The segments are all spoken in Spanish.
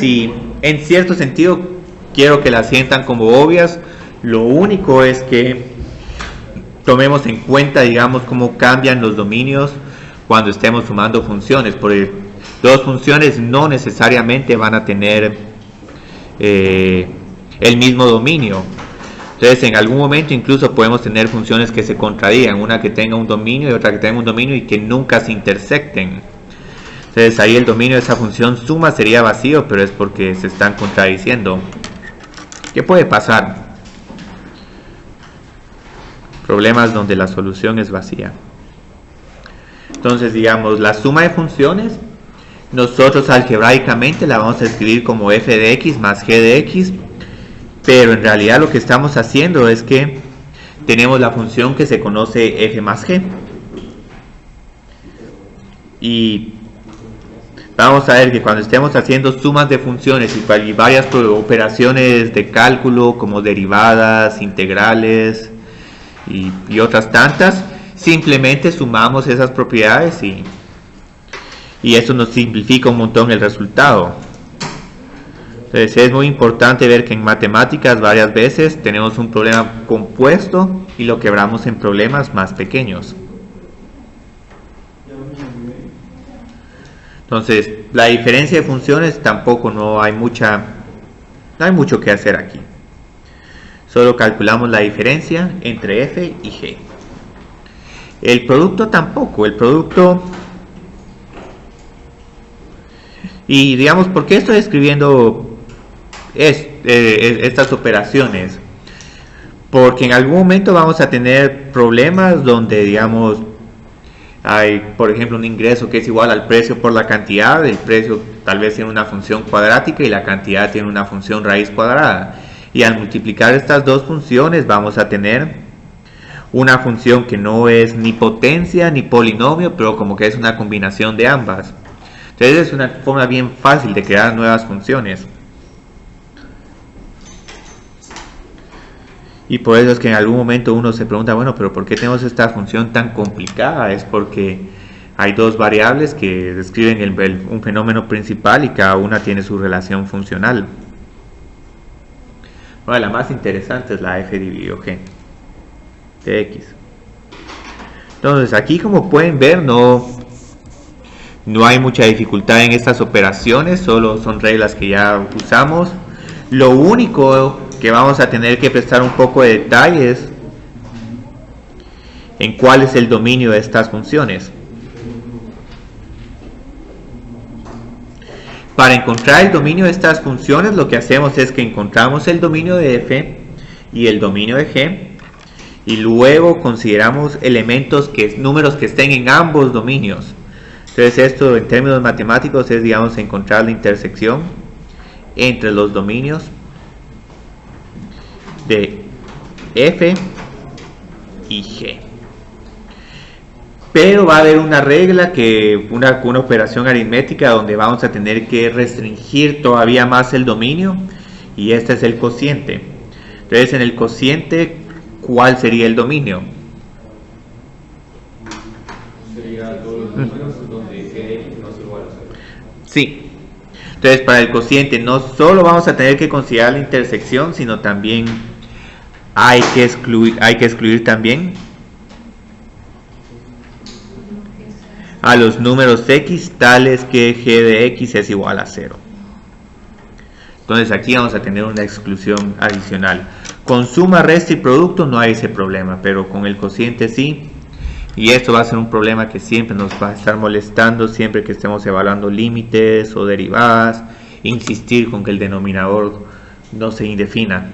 sí, en cierto sentido quiero que las sientan como obvias. Lo único es que tomemos en cuenta, digamos, cómo cambian los dominios cuando estemos sumando funciones, porque dos funciones no necesariamente van a tener el mismo dominio. Entonces, en algún momento incluso podemos tener funciones que se contradigan, una que tenga un dominio y otra que tenga un dominio y que nunca se intersecten. Entonces, ahí el dominio de esa función suma sería vacío, pero es porque se están contradiciendo. ¿Qué puede pasar? Problemas donde la solución es vacía. Entonces, digamos, la suma de funciones, nosotros algebraicamente la vamos a escribir como f de x más g de x, pero en realidad lo que estamos haciendo es que tenemos la función que se conoce f más g. Y vamos a ver que cuando estemos haciendo sumas de funciones y varias operaciones de cálculo como derivadas, integrales y otras tantas, simplemente sumamos esas propiedades y eso nos simplifica un montón el resultado. Entonces es muy importante ver que en matemáticas varias veces tenemos un problema compuesto y lo quebramos en problemas más pequeños. Entonces la diferencia de funciones tampoco no hay mucho que hacer aquí. Solo calculamos la diferencia entre f y g. El producto tampoco, el producto... Y digamos, ¿por qué estoy escribiendo estas operaciones? Porque en algún momento vamos a tener problemas donde, digamos, hay, por ejemplo, un ingreso que es igual al precio por la cantidad. El precio tal vez tiene una función cuadrática y la cantidad tiene una función raíz cuadrada. Y al multiplicar estas dos funciones vamos a tener una función que no es ni potencia ni polinomio, pero como que es una combinación de ambas. Entonces es una forma bien fácil de crear nuevas funciones. Y por eso es que en algún momento uno se pregunta, bueno, pero ¿por qué tenemos esta función tan complicada? Es porque hay dos variables que describen un fenómeno principal y cada una tiene su relación funcional. Bueno, la más interesante es la f dividido g de x. Entonces aquí, como pueden ver, no hay mucha dificultad en estas operaciones, solo son reglas que ya usamos. Lo único que vamos a tener que prestar un poco de detalles en cuál es el dominio de estas funciones. Para encontrar el dominio de estas funciones, lo que hacemos es que encontramos el dominio de f y el dominio de g, y luego consideramos números que estén en ambos dominios. Entonces esto en términos matemáticos es, digamos, encontrar la intersección entre los dominios de f y g. Pero va a haber una regla, una operación aritmética donde vamos a tener que restringir todavía más el dominio, y este es el cociente. Entonces en el cociente, ¿cuál sería el dominio? Sería todos los números donde g de x no es igual a 0. Sí. Entonces para el cociente no solo vamos a tener que considerar la intersección, sino también hay que excluir también a los números x tales que g de x es igual a 0. Entonces aquí vamos a tener una exclusión adicional. Con suma, resta y producto no hay ese problema, pero con el cociente sí. Y esto va a ser un problema que siempre nos va a estar molestando siempre que estemos evaluando límites o derivadas. Insistir con que el denominador no se indefina.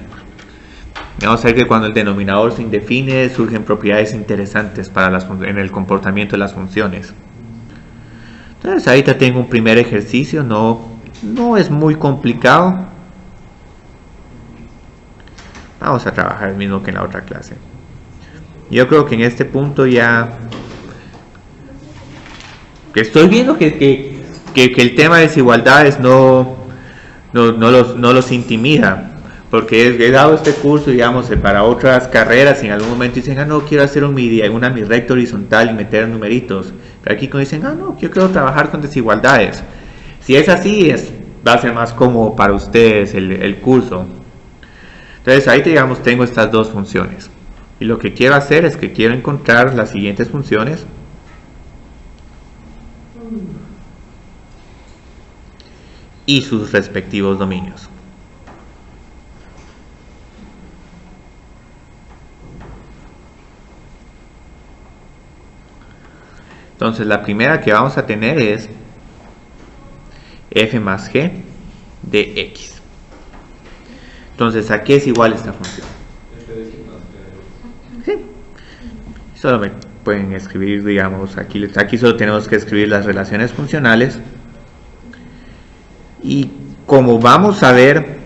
Vamos a ver que cuando el denominador se indefine surgen propiedades interesantes en el comportamiento de las funciones. Entonces ahorita tengo un primer ejercicio, no es muy complicado. Vamos a trabajar el mismo que en la otra clase. Yo creo que en este punto ya que estoy viendo que el tema de desigualdades no los intimida, porque he dado este curso, digamos, para otras carreras y en algún momento dicen, no, quiero hacer una mi recta horizontal y meter numeritos. Pero aquí cuando dicen, no, yo quiero trabajar con desigualdades. Si es así, va a ser más cómodo para ustedes el curso. Entonces ahí digamos tengo estas dos funciones. Y lo que quiero hacer es que quiero encontrar las siguientes funciones. Y sus respectivos dominios. Entonces la primera que vamos a tener es f más g de x. Entonces, ¿a qué es igual esta función? Sí. Solo me pueden escribir, digamos, aquí solo tenemos que escribir las relaciones funcionales. Y como vamos a ver,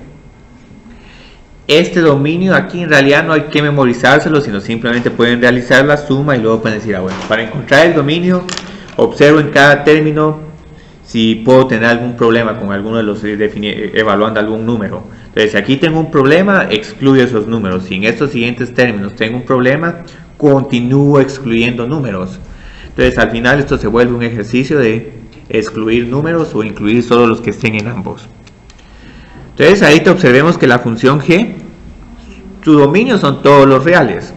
este dominio aquí en realidad no hay que memorizárselo, sino simplemente pueden realizar la suma y luego pueden decir, bueno, para encontrar el dominio, observo en cada término si puedo tener algún problema con alguno de los evaluando algún número. Entonces, si aquí tengo un problema, excluyo esos números. Si en estos siguientes términos tengo un problema, continúo excluyendo números. Entonces, al final esto se vuelve un ejercicio de excluir números o incluir solo los que estén en ambos. Entonces ahí observemos que la función g, su dominio son todos los reales.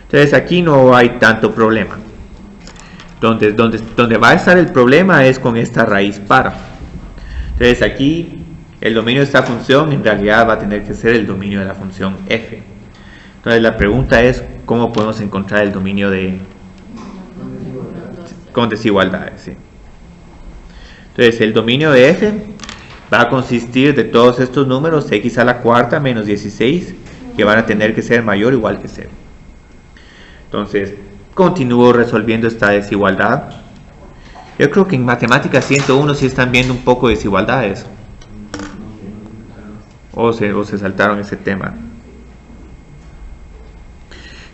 Entonces aquí no hay tanto problema. Donde va a estar el problema es con esta raíz par. Entonces aquí el dominio de esta función en realidad va a tener que ser el dominio de la función f. Entonces la pregunta es cómo podemos encontrar el dominio con desigualdades. ¿Sí? Entonces el dominio de f va a consistir de todos estos números x a la cuarta menos 16 que van a tener que ser mayor o igual que 0. Entonces continúo resolviendo esta desigualdad. Yo creo que en matemáticas 101 sí están viendo un poco de desigualdades o se saltaron ese tema.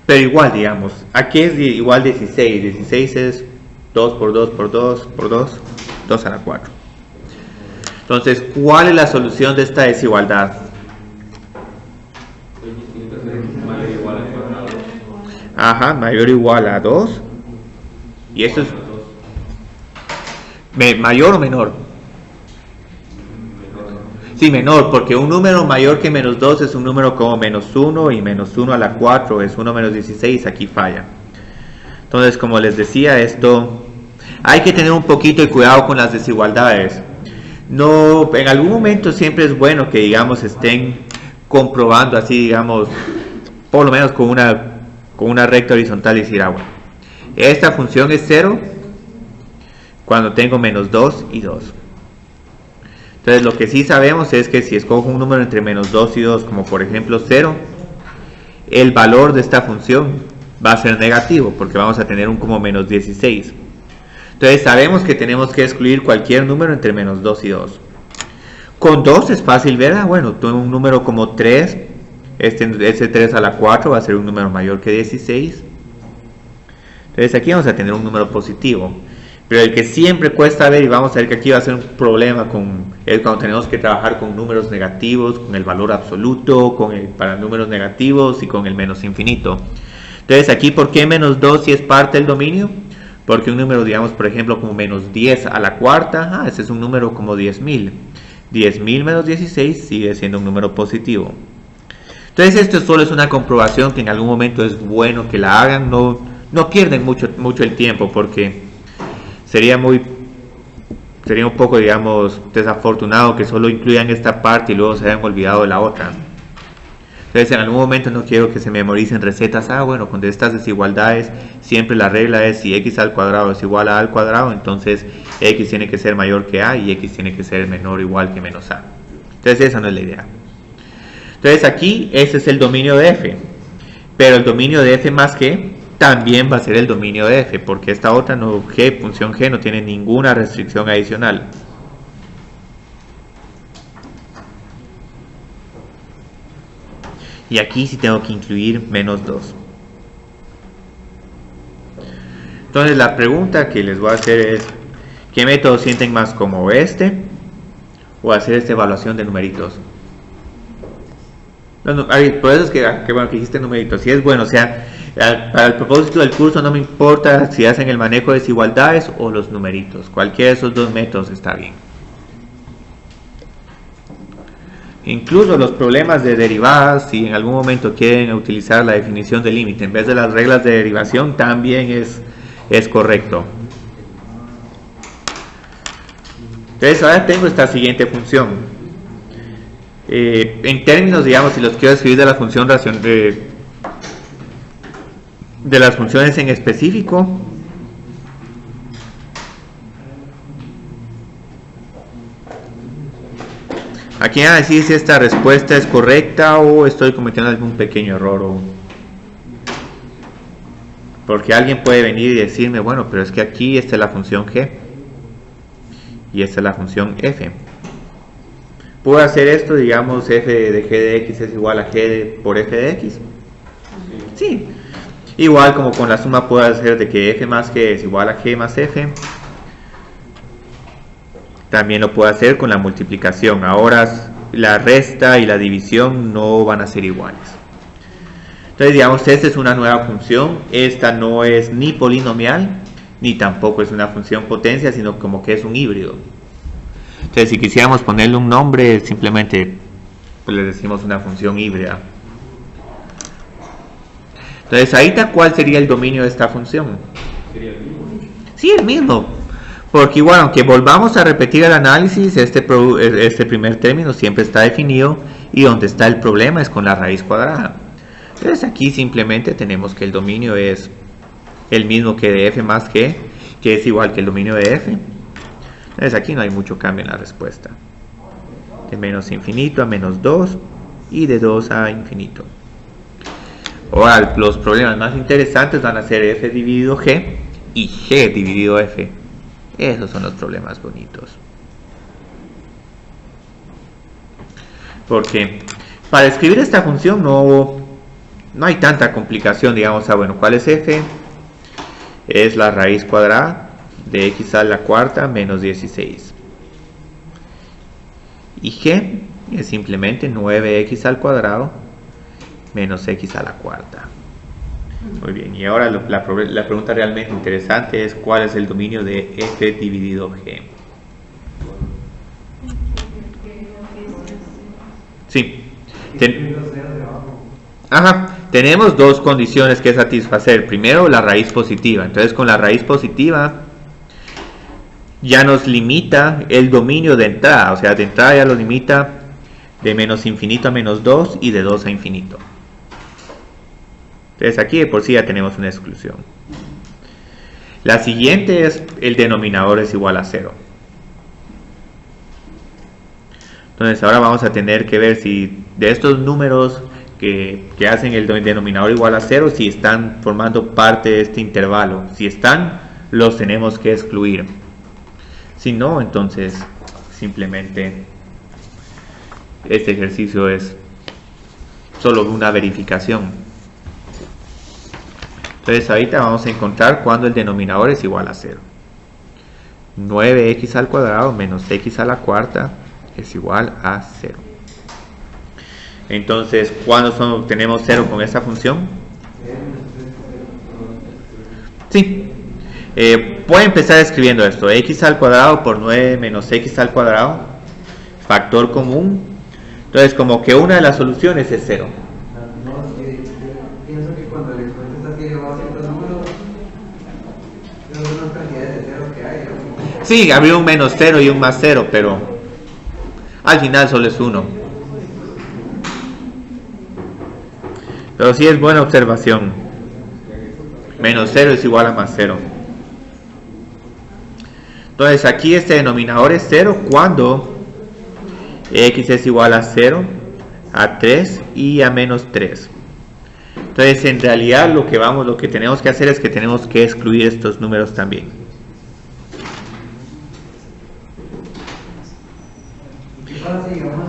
Pero igual, digamos, aquí es igual 16. 16 es 2 por 2 por 2 por 2, 2 a la 4. Entonces, ¿cuál es la solución de esta desigualdad? Ajá, mayor o igual a 2. Y esto es mayor o menor. Sí, menor, porque un número mayor que menos 2 es un número como menos 1 y menos 1 a la 4 es 1 menos 16, aquí falla. Entonces, como les decía, esto hay que tener un poquito de cuidado con las desigualdades. No, en algún momento siempre es bueno que, digamos, estén comprobando así, digamos, por lo menos con una recta horizontal y decir, bueno, esta función es 0 cuando tengo menos 2 y 2. Entonces lo que sí sabemos es que si escojo un número entre menos 2 y 2, como por ejemplo 0, el valor de esta función va a ser negativo, porque vamos a tener un como menos 16. Entonces sabemos que tenemos que excluir cualquier número entre menos 2 y 2. Con 2 es fácil ver, bueno, tengo un número como 3, este 3 a la 4 va a ser un número mayor que 16. Entonces aquí vamos a tener un número positivo. Pero el que siempre cuesta ver, y vamos a ver que aquí va a ser un problema es cuando tenemos que trabajar con números negativos, con el valor absoluto, para números negativos y con el menos infinito. Entonces aquí, ¿por qué menos 2 si es parte del dominio? Porque un número, digamos, por ejemplo, como menos 10 a la cuarta, ese es un número como 10.000. 10.000 menos 16 sigue siendo un número positivo. Entonces esto solo es una comprobación que en algún momento es bueno que la hagan, no pierden mucho el tiempo, porque sería un poco, digamos, desafortunado que solo incluyan esta parte y luego se hayan olvidado de la otra. Entonces en algún momento no quiero que se memoricen recetas, bueno, con estas desigualdades siempre la regla es si x al cuadrado es igual a al cuadrado, entonces x tiene que ser mayor que a y x tiene que ser menor o igual que menos a. Entonces esa no es la idea. Entonces aquí ese es el dominio de f, pero el dominio de f más g también va a ser el dominio de f, porque esta otra función g no tiene ninguna restricción adicional. Y aquí sí tengo que incluir menos 2. Entonces la pregunta que les voy a hacer es, ¿qué método sienten más como este o hacer esta evaluación de numeritos? Por eso es que bueno que dijiste numeritos. Si es bueno, o sea, para el propósito del curso no me importa si hacen el manejo de desigualdades o los numeritos. Cualquiera de esos dos métodos está bien. Incluso los problemas de derivadas, si en algún momento quieren utilizar la definición de límite en vez de las reglas de derivación, también es correcto. Entonces ahora tengo esta siguiente función. En términos, digamos, si los quiero escribir de la función de las funciones en específico, aquí van a decir si esta respuesta es correcta o estoy cometiendo algún pequeño error. Porque alguien puede venir y decirme, bueno, pero es que aquí esta es la función g y esta es la función f. ¿Puedo hacer esto, digamos, f de g de x es igual a g por f de x? Sí. Igual como con la suma puedo hacer de que f más g es igual a g más f. También lo puedo hacer con la multiplicación. Ahora la resta y la división no van a ser iguales. Entonces, digamos, esta es una nueva función. Esta no es ni polinomial, ni tampoco es una función potencia, sino como que es un híbrido. Entonces, si quisiéramos ponerle un nombre, simplemente pues, le decimos una función híbrida. Entonces, ahorita, ¿cuál sería el dominio de esta función? Sería el mismo. Sí, el mismo. Porque igual, aunque volvamos a repetir el análisis, este primer término siempre está definido y donde está el problema es con la raíz cuadrada. Entonces aquí simplemente tenemos que el dominio es el mismo que de f más g, que es igual que el dominio de f. Entonces aquí no hay mucho cambio en la respuesta. De menos infinito a menos 2 y de 2 a infinito. Ahora los problemas más interesantes van a ser f dividido g y g dividido f. Esos son los problemas bonitos. Porque para escribir esta función no hay tanta complicación, digamos. Bueno, ¿cuál es f? Es la raíz cuadrada de x a la cuarta menos 16. Y g es simplemente 9x al cuadrado menos x a la cuarta. Muy bien, y ahora la pregunta realmente interesante es ¿cuál es el dominio de f dividido g? Sí. Tenemos dos condiciones que satisfacer. Primero, la raíz positiva. Entonces, con la raíz positiva ya nos limita el dominio de entrada. O sea, de entrada ya lo limita de menos infinito a menos 2 y de 2 a infinito. Entonces aquí de por sí ya tenemos una exclusión. La siguiente es el denominador es igual a 0. Entonces ahora vamos a tener que ver si de estos números que hacen el denominador igual a 0, si están formando parte de este intervalo. Si están, los tenemos que excluir. Si no, entonces simplemente este ejercicio es solo una verificación. Entonces ahorita vamos a encontrar cuando el denominador es igual a 0. 9x al cuadrado menos x a la cuarta es igual a 0. Entonces, ¿cuándo tenemos 0 con esta función? Sí. Puedo empezar escribiendo esto. X al cuadrado por 9 menos x al cuadrado. Factor común. Entonces, como que una de las soluciones es 0. Pienso que cuando le cuentas así elevado a ciertos números, son unas cantidades de ceros que hay, ¿no? Sí, habría un menos 0 y un más 0, pero al final solo es 1. Pero sí es buena observación. Menos 0 es igual a más 0. Entonces aquí este denominador es 0 cuando x es igual a 0, a 3 y a menos 3. Entonces en realidad lo que tenemos que hacer es que tenemos que excluir estos números también. ¿Y ahora si digamos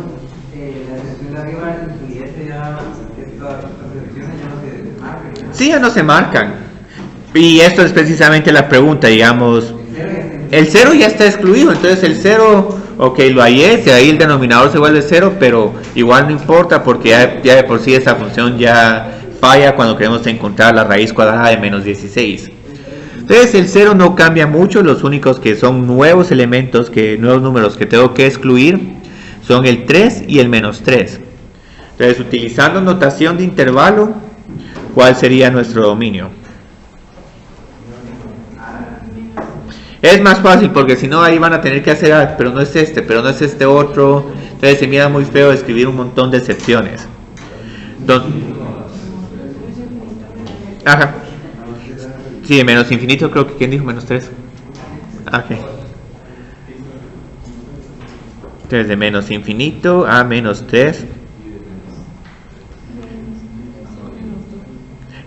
la sección de arriba incluyente ya estas selecciones ya no se marcan? ¿No? Sí, ya no se marcan. Y esto es precisamente la pregunta, digamos. El 0 ya está excluido, entonces el 0, ok, lo hallé, si ahí el denominador se vuelve 0, pero igual no importa porque ya de por sí esa función ya falla cuando queremos encontrar la raíz cuadrada de menos 16. Entonces el 0 no cambia mucho, los únicos que son nuevos elementos, nuevos números que tengo que excluir son el 3 y el menos 3. Entonces, utilizando notación de intervalo, ¿cuál sería nuestro dominio? Es más fácil porque si no ahí van a tener que hacer, pero no es este, pero no es este otro. Entonces se mira muy feo escribir un montón de excepciones. Entonces, ajá. Sí, de menos infinito creo que, ¿quién dijo menos 3? Ok. Entonces de menos infinito a menos 3.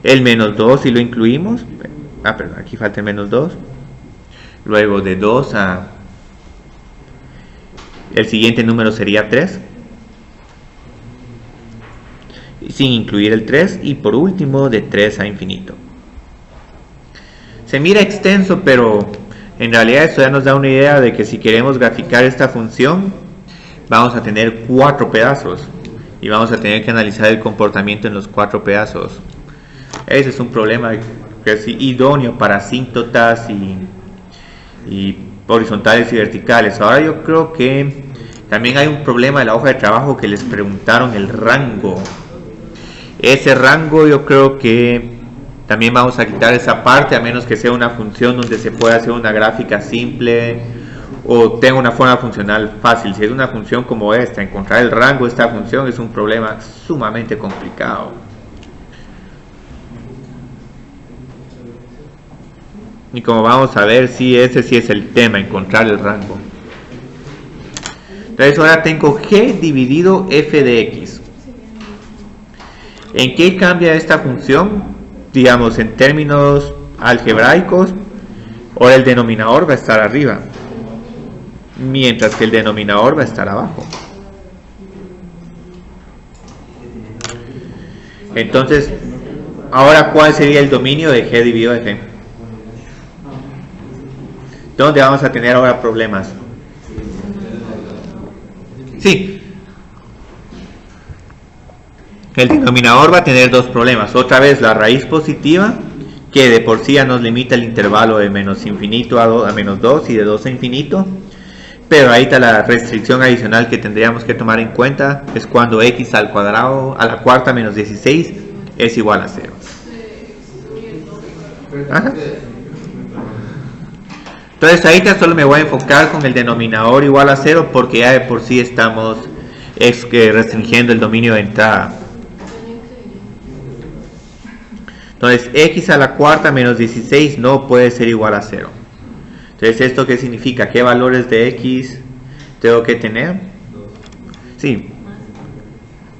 El menos 2 si lo incluimos. Ah, perdón, aquí falta el menos 2. Luego de 2 a... el siguiente número sería 3. Sin incluir el 3. Y por último de 3 a infinito. Se mira extenso, pero en realidad esto ya nos da una idea de que si queremos graficar esta función, vamos a tener 4 pedazos. Y vamos a tener que analizar el comportamiento en los 4 pedazos. Ese es un problema que es idóneo para asíntotas y horizontales y verticales. Ahora yo creo que también hay un problema de la hoja de trabajo que les preguntaron el rango. Ese rango yo creo que también vamos a quitar esa parte, a menos que sea una función donde se pueda hacer una gráfica simple o tenga una forma funcional fácil. Si es una función como esta, encontrar el rango de esta función es un problema sumamente complicado. Y como vamos a ver, sí, ese sí es el tema, encontrar el rango. Entonces ahora tengo g dividido f de x. ¿En qué cambia esta función? Digamos, en términos algebraicos, ahora el denominador va a estar arriba, mientras que el denominador va a estar abajo. Entonces, ahora ¿cuál sería el dominio de g dividido f? ¿Dónde vamos a tener ahora problemas? Sí. El denominador va a tener dos problemas. Otra vez la raíz positiva, que de por sí ya nos limita el intervalo de menos infinito a menos 2 y de 2 a infinito. Pero ahí está la restricción adicional que tendríamos que tomar en cuenta. Es cuando x al cuadrado a la cuarta menos 16 es igual a 0. Ajá. Entonces ahorita solo me voy a enfocar con el denominador igual a 0 porque ya de por sí estamos restringiendo el dominio de entrada. Entonces x a la cuarta menos 16 no puede ser igual a 0. Entonces ¿esto qué significa? ¿Qué valores de x tengo que tener? Sí.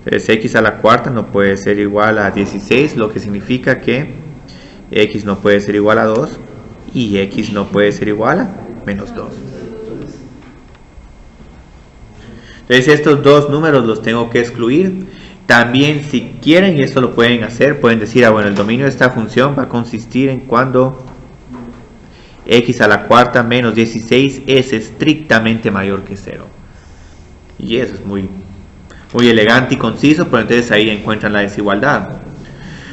Entonces x a la cuarta no puede ser igual a 16, lo que significa que x no puede ser igual a 2 y x no puede ser igual a menos 2. Entonces estos dos números los tengo que excluir. También si quieren, y esto lo pueden hacer, pueden decir, bueno, el dominio de esta función va a consistir en cuando x a la cuarta menos 16 es estrictamente mayor que 0. Y eso es muy elegante y conciso, pero entonces ahí encuentran la desigualdad.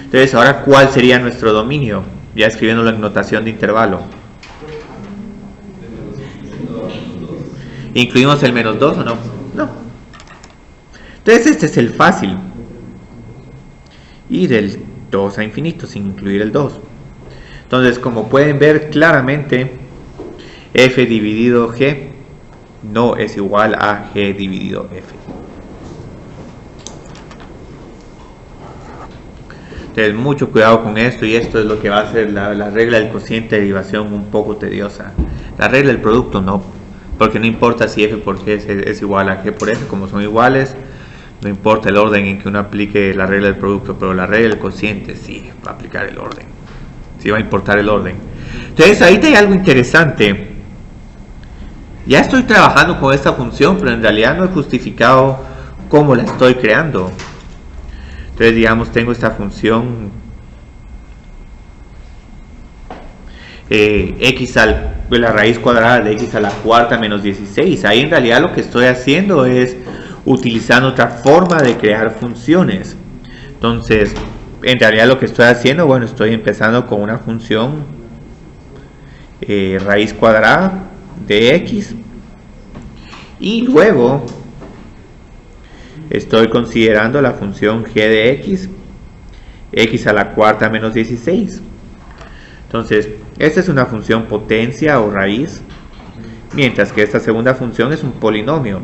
Entonces ahora, ¿cuál sería nuestro dominio? Ya escribiéndolo en notación de intervalo. ¿Incluimos el menos 2 o no? No. Entonces este es el fácil. Y del 2 a infinito sin incluir el 2. Entonces como pueden ver claramente, f dividido g no es igual a g dividido f. Entonces mucho cuidado con esto, y esto es lo que va a ser la regla del cociente de derivación un poco tediosa. La regla del producto no, porque no importa si f por g es igual a g por f, como son iguales, no importa el orden en que uno aplique la regla del producto, pero la regla del cociente sí va a aplicar el orden, sí va a importar el orden. Entonces ahí hay algo interesante. Ya estoy trabajando con esta función, pero en realidad no he justificado cómo la estoy creando. Entonces digamos tengo esta función x la raíz cuadrada de x a la cuarta menos 16. Ahí en realidad lo que estoy haciendo es utilizando otra forma de crear funciones. Entonces en realidad lo que estoy haciendo, bueno, estoy empezando con una función raíz cuadrada de x, y luego estoy considerando la función g de x a la cuarta menos 16. Entonces, esta es una función potencia o raíz, mientras que esta segunda función es un polinomio.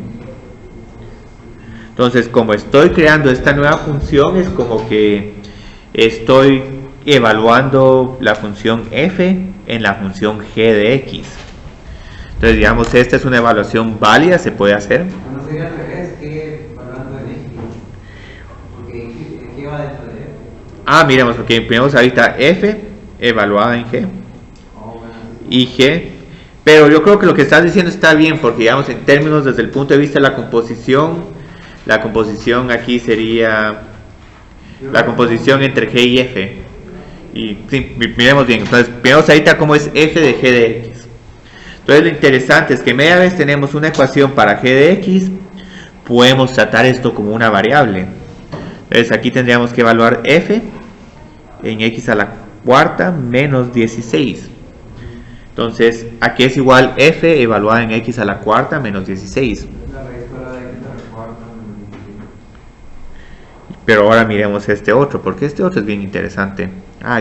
Entonces, como estoy creando esta nueva función, es como que estoy evaluando la función f en la función g de x. Entonces, digamos, esta es una evaluación válida, se puede hacer. No sería al revés, que evaluando en x. Porque ¿qué va dentro de f? Ah, miremos, ok, tenemos ahorita f evaluada en g y g. Pero yo creo que lo que estás diciendo está bien, porque digamos, en términos desde el punto de vista de la composición aquí sería la composición entre g y f. Y sí, miremos bien. Entonces, miremos ahorita cómo es f de g de x. Entonces, lo interesante es que media vez tenemos una ecuación para g de x, podemos tratar esto como una variable. Entonces, aquí tendríamos que evaluar f en x a la cuarta menos 16. Entonces, aquí es igual f evaluada en x a la cuarta menos 16. La raíz cuadrada de x a la cuarta menos 16. Pero ahora miremos este otro, porque este otro es bien interesante.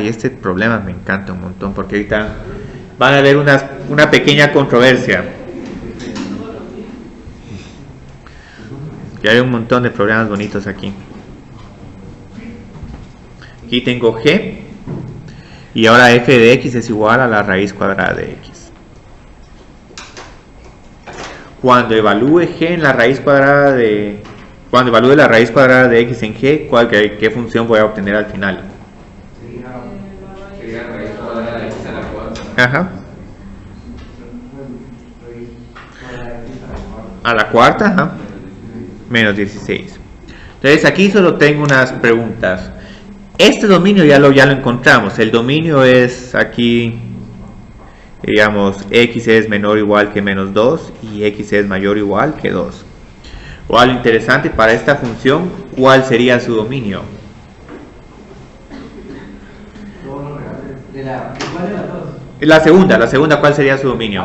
Y este problema me encanta un montón, porque ahorita van a haber una pequeña controversia. Y hay un montón de problemas bonitos aquí. Aquí tengo g, y ahora f de x es igual a la raíz cuadrada de x. Cuando evalúe g en la raíz cuadrada de... Cuando evalúe la raíz cuadrada de x en g, ¿qué función voy a obtener al final? Sería la raíz cuadrada de x a la cuarta. Ajá. A la cuarta, ajá. Menos 16. Entonces aquí solo tengo unas preguntas. Este dominio ya lo encontramos. El dominio es aquí, digamos, x es menor o igual que menos 2 y x es mayor o igual que 2. O algo interesante para esta función, ¿cuál sería su dominio? ¿Cuál de las dos? La segunda, ¿cuál sería su dominio?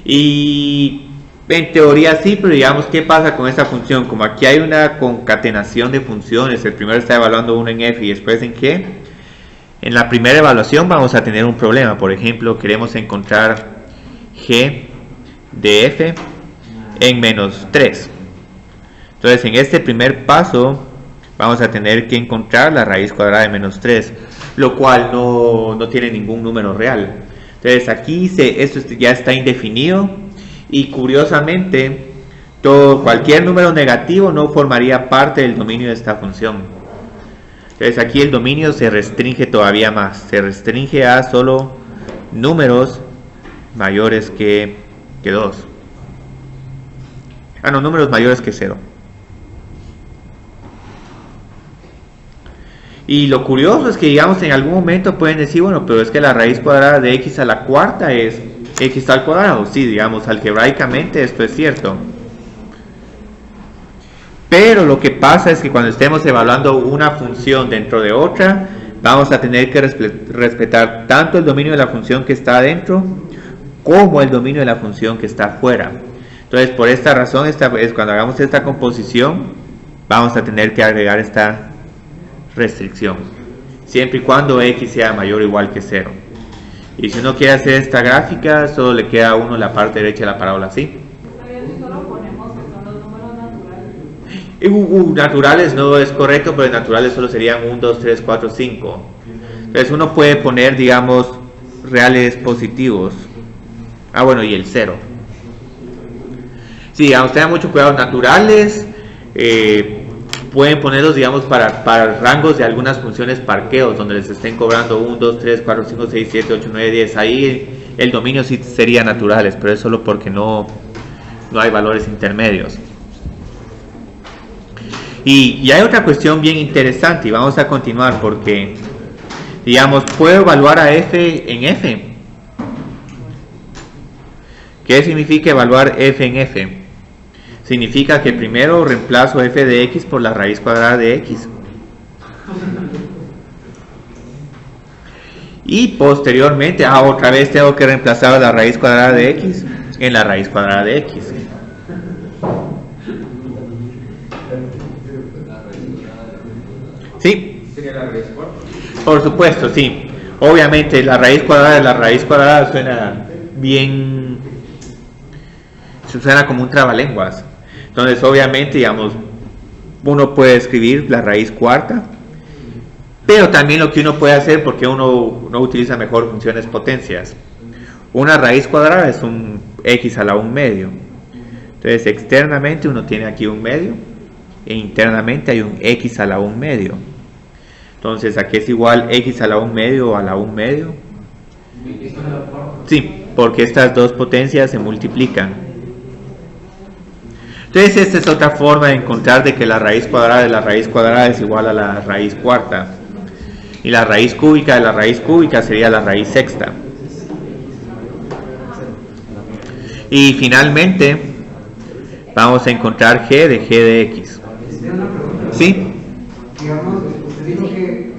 Y en teoría sí, pero digamos, ¿qué pasa con esta función? Como aquí hay una concatenación de funciones, el primero está evaluando uno en f y después en g, en la primera evaluación vamos a tener un problema. Por ejemplo, queremos encontrar g de f en menos 3. Entonces, en este primer paso vamos a tener que encontrar la raíz cuadrada de menos 3, lo cual no tiene ningún número real. Entonces, aquí esto ya está indefinido. Y curiosamente, cualquier número negativo no formaría parte del dominio de esta función. Entonces aquí el dominio se restringe todavía más. Se restringe a solo números mayores que 2. No, números mayores que 0. Y lo curioso es que, digamos, en algún momento pueden decir, bueno, pero es que la raíz cuadrada de x a la cuarta es x al cuadrado. Sí, digamos, algebraicamente esto es cierto. Pero lo que pasa es que cuando estemos evaluando una función dentro de otra, vamos a tener que respetar tanto el dominio de la función que está adentro como el dominio de la función que está afuera. Entonces, por esta razón, cuando hagamos esta composición, vamos a tener que agregar esta restricción, siempre y cuando x sea mayor o igual que 0. Y si uno quiere hacer esta gráfica, solo le queda a uno la parte derecha de la parábola así. Solo ponemos que son los números naturales. Naturales no es correcto, pero naturales solo serían 1, 2, 3, 4, 5. Entonces uno puede poner, digamos, reales positivos. Bueno, y el 0. Sí, digamos, tengan mucho cuidado. Naturales pueden ponerlos, digamos, para rangos de algunas funciones parqueos, donde les estén cobrando 1, 2, 3, 4, 5, 6, 7, 8, 9, 10. Ahí el dominio sí sería naturales, pero es solo porque no hay valores intermedios. Y hay otra cuestión bien interesante, y vamos a continuar porque, digamos, puedo evaluar a f en f. ¿Qué significa evaluar f en f? Significa que primero reemplazo f de x por la raíz cuadrada de x. Y posteriormente, otra vez tengo que reemplazar la raíz cuadrada de x en la raíz cuadrada de x. ¿Sí? Sería la raíz cuarta. Por supuesto, sí. Obviamente la raíz cuadrada suena bien, suena como un trabalenguas. Entonces obviamente, digamos, uno puede escribir la raíz cuarta, pero también lo que uno puede hacer, porque uno utiliza mejor funciones potencias. Una raíz cuadrada es un x a la 1 medio. Entonces externamente uno tiene aquí 1 medio e internamente hay un x a la 1 medio. Entonces aquí es igual x a la 1 medio a la 1 medio. Sí, porque estas dos potencias se multiplican. Entonces esta es otra forma de encontrar de que la raíz cuadrada de la raíz cuadrada es igual a la raíz cuarta. Y la raíz cúbica de la raíz cúbica sería la raíz sexta. Y finalmente vamos a encontrar g de x. ¿Sí? Digamos, usted dijo que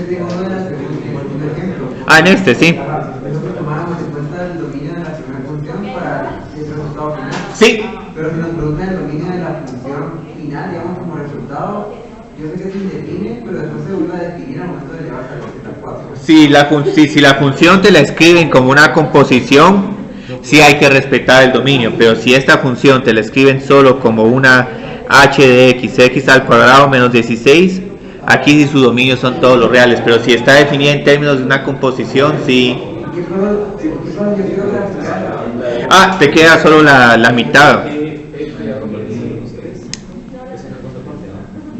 tengo una de las preguntas, un ejemplo. Ah, en este, sí. Nosotros tomáramos en cuenta el dominio de la primera función para el resultado final. Sí. Pero si nos preguntan el dominio de la función final, digamos, como resultado, yo sé que se indefine, pero después se vuelve a definir al momento de llevar hasta la 4. Si la función te la escriben como una composición, sí hay que respetar el dominio, pero si esta función te la escriben solo como una h de x al cuadrado menos 16, aquí sí su dominio son todos los reales, pero si está definida en términos de una composición, sí. Ah, te queda solo la mitad.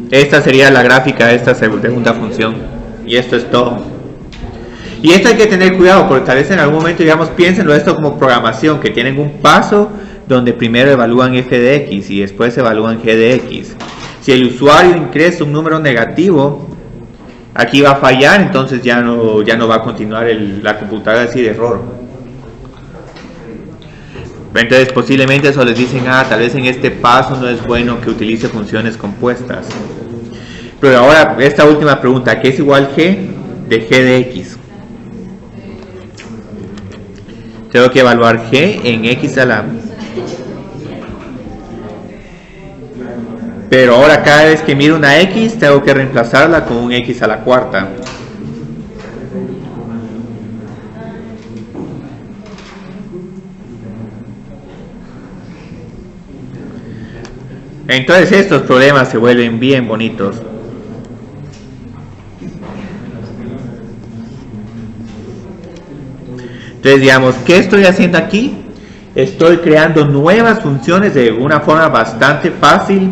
Esta sería la gráfica de esta segunda función, y esto es todo. Y esto hay que tener cuidado, porque tal vez en algún momento, digamos, piénsenlo esto como programación, que tienen un paso donde primero evalúan f de x y después evalúan g de x. Si el usuario ingresa un número negativo, aquí va a fallar, entonces ya no va a continuar la computadora así de error. Entonces posiblemente eso les dicen, tal vez en este paso no es bueno que utilice funciones compuestas. Pero ahora esta última pregunta, ¿qué es igual g de g de x? Tengo que evaluar g en x a la... Pero ahora cada vez que miro una x, tengo que reemplazarla con un x a la cuarta. Entonces estos problemas se vuelven bien bonitos. Entonces digamos, ¿qué estoy haciendo aquí? Estoy creando nuevas funciones de una forma bastante fácil.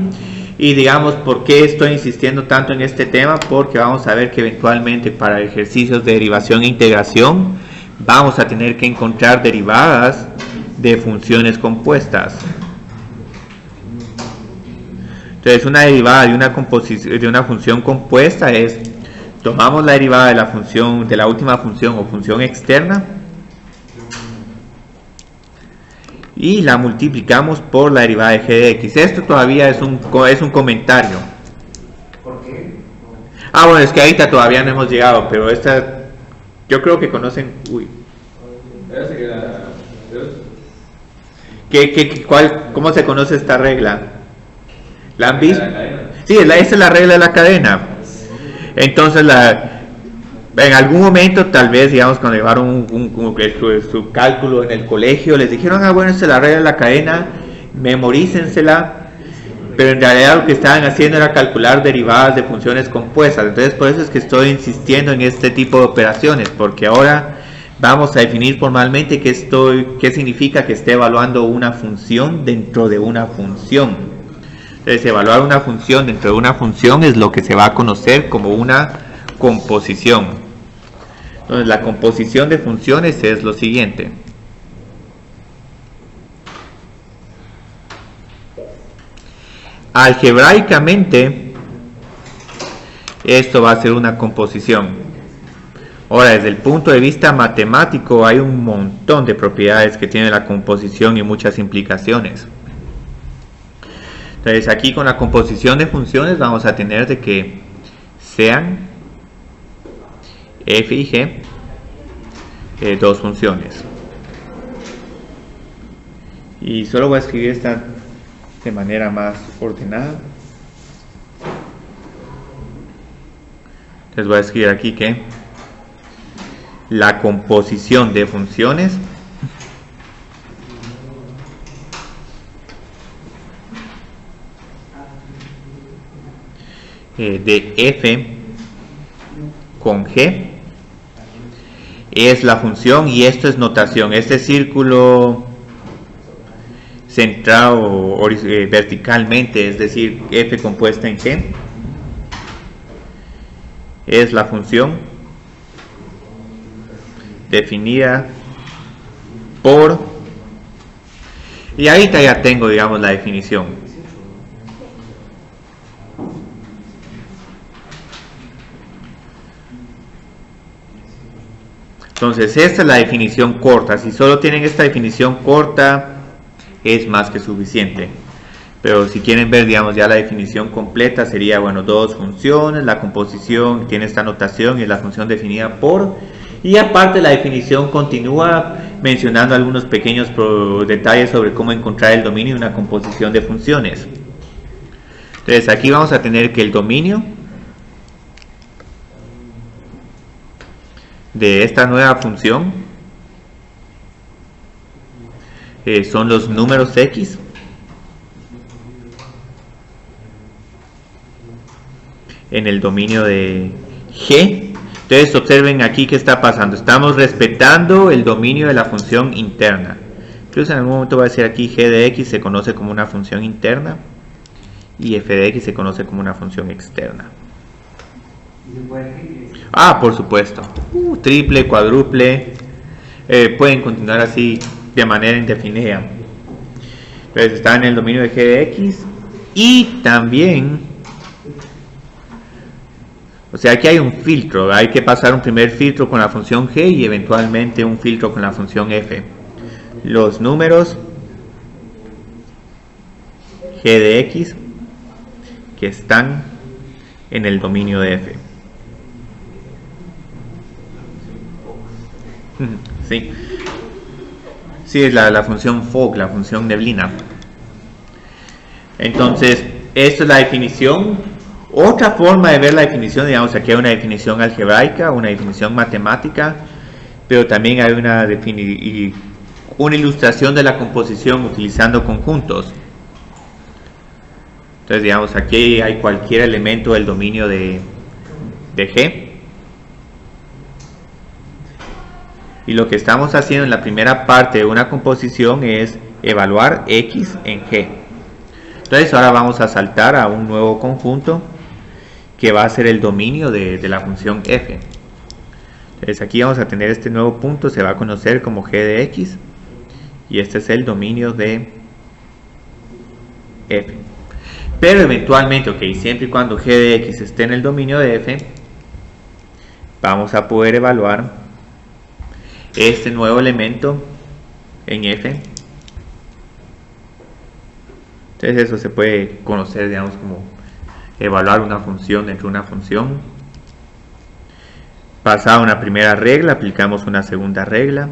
Y digamos, ¿por qué estoy insistiendo tanto en este tema? Porque vamos a ver que eventualmente para ejercicios de derivación e integración vamos a tener que encontrar derivadas de funciones compuestas. Entonces una derivada de una función compuesta es, tomamos la derivada de la función, de la última función o función externa, y la multiplicamos por la derivada de g de x. Esto todavía es un comentario. ¿Por qué? Bueno, es que ahorita todavía no hemos llegado, pero esta yo creo que conocen. ¿Cómo se conoce esta regla? ¿La han visto? Sí, esa es la regla de la cadena. Entonces en algún momento, tal vez, digamos, cuando llevaron su cálculo en el colegio, les dijeron, bueno, esta es la regla de la cadena, memorícensela, pero en realidad lo que estaban haciendo era calcular derivadas de funciones compuestas. Entonces, por eso es que estoy insistiendo en este tipo de operaciones, porque ahora vamos a definir formalmente qué significa que esté evaluando una función dentro de una función. Entonces, evaluar una función dentro de una función es lo que se va a conocer como una composición. Entonces, la composición de funciones es lo siguiente. Algebraicamente, esto va a ser una composición. Ahora, desde el punto de vista matemático, hay un montón de propiedades que tiene la composición y muchas implicaciones. Entonces, aquí con la composición de funciones vamos a tener de que sean f y g, dos funciones. Y solo voy a escribir esta de manera más ordenada. Les voy a escribir aquí que la composición de funciones de f con g es la función, y esto es notación, este círculo centrado verticalmente, es decir, f compuesta en g, es la función definida por, y ahorita ya tengo, digamos, la definición. Entonces esta es la definición corta. Si solo tienen esta definición corta es más que suficiente, pero si quieren ver, digamos, ya la definición completa sería, bueno, dos funciones, la composición tiene esta notación y es la función definida por, y aparte la definición continúa mencionando algunos pequeños detalles sobre cómo encontrar el dominio de una composición de funciones. Entonces aquí vamos a tener que el dominio de esta nueva función son los números x en el dominio de G. Entonces observen aquí qué está pasando. Estamos respetando el dominio de la función interna. Incluso en algún momento voy a decir aquí g de x se conoce como una función interna y f de x se conoce como una función externa. Ah, por supuesto. Triple, cuádruple. Pueden continuar así de manera indefinida. Entonces está en el dominio de g de x. Y también, o sea, aquí hay un filtro. Hay que pasar un primer filtro con la función g y eventualmente un filtro con la función f. Los números g de x que están en el dominio de f. Sí, sí, es la función fog, la función neblina. Entonces, esto es la definición. Otra forma de ver la definición, digamos, aquí hay una definición algebraica, una definición matemática, pero también hay una ilustración de la composición utilizando conjuntos. Entonces, digamos, aquí hay cualquier elemento del dominio de G. Y lo que estamos haciendo en la primera parte de una composición es evaluar x en G. Entonces ahora vamos a saltar a un nuevo conjunto que va a ser el dominio de la función f. Entonces aquí vamos a tener este nuevo punto, se va a conocer como g de x, y este es el dominio de f. Pero eventualmente, ok, siempre y cuando g de x esté en el dominio de f, vamos a poder evaluar este nuevo elemento en f. Entonces eso se puede conocer, digamos, como evaluar una función dentro de una función. Pasada una primera regla, aplicamos una segunda regla,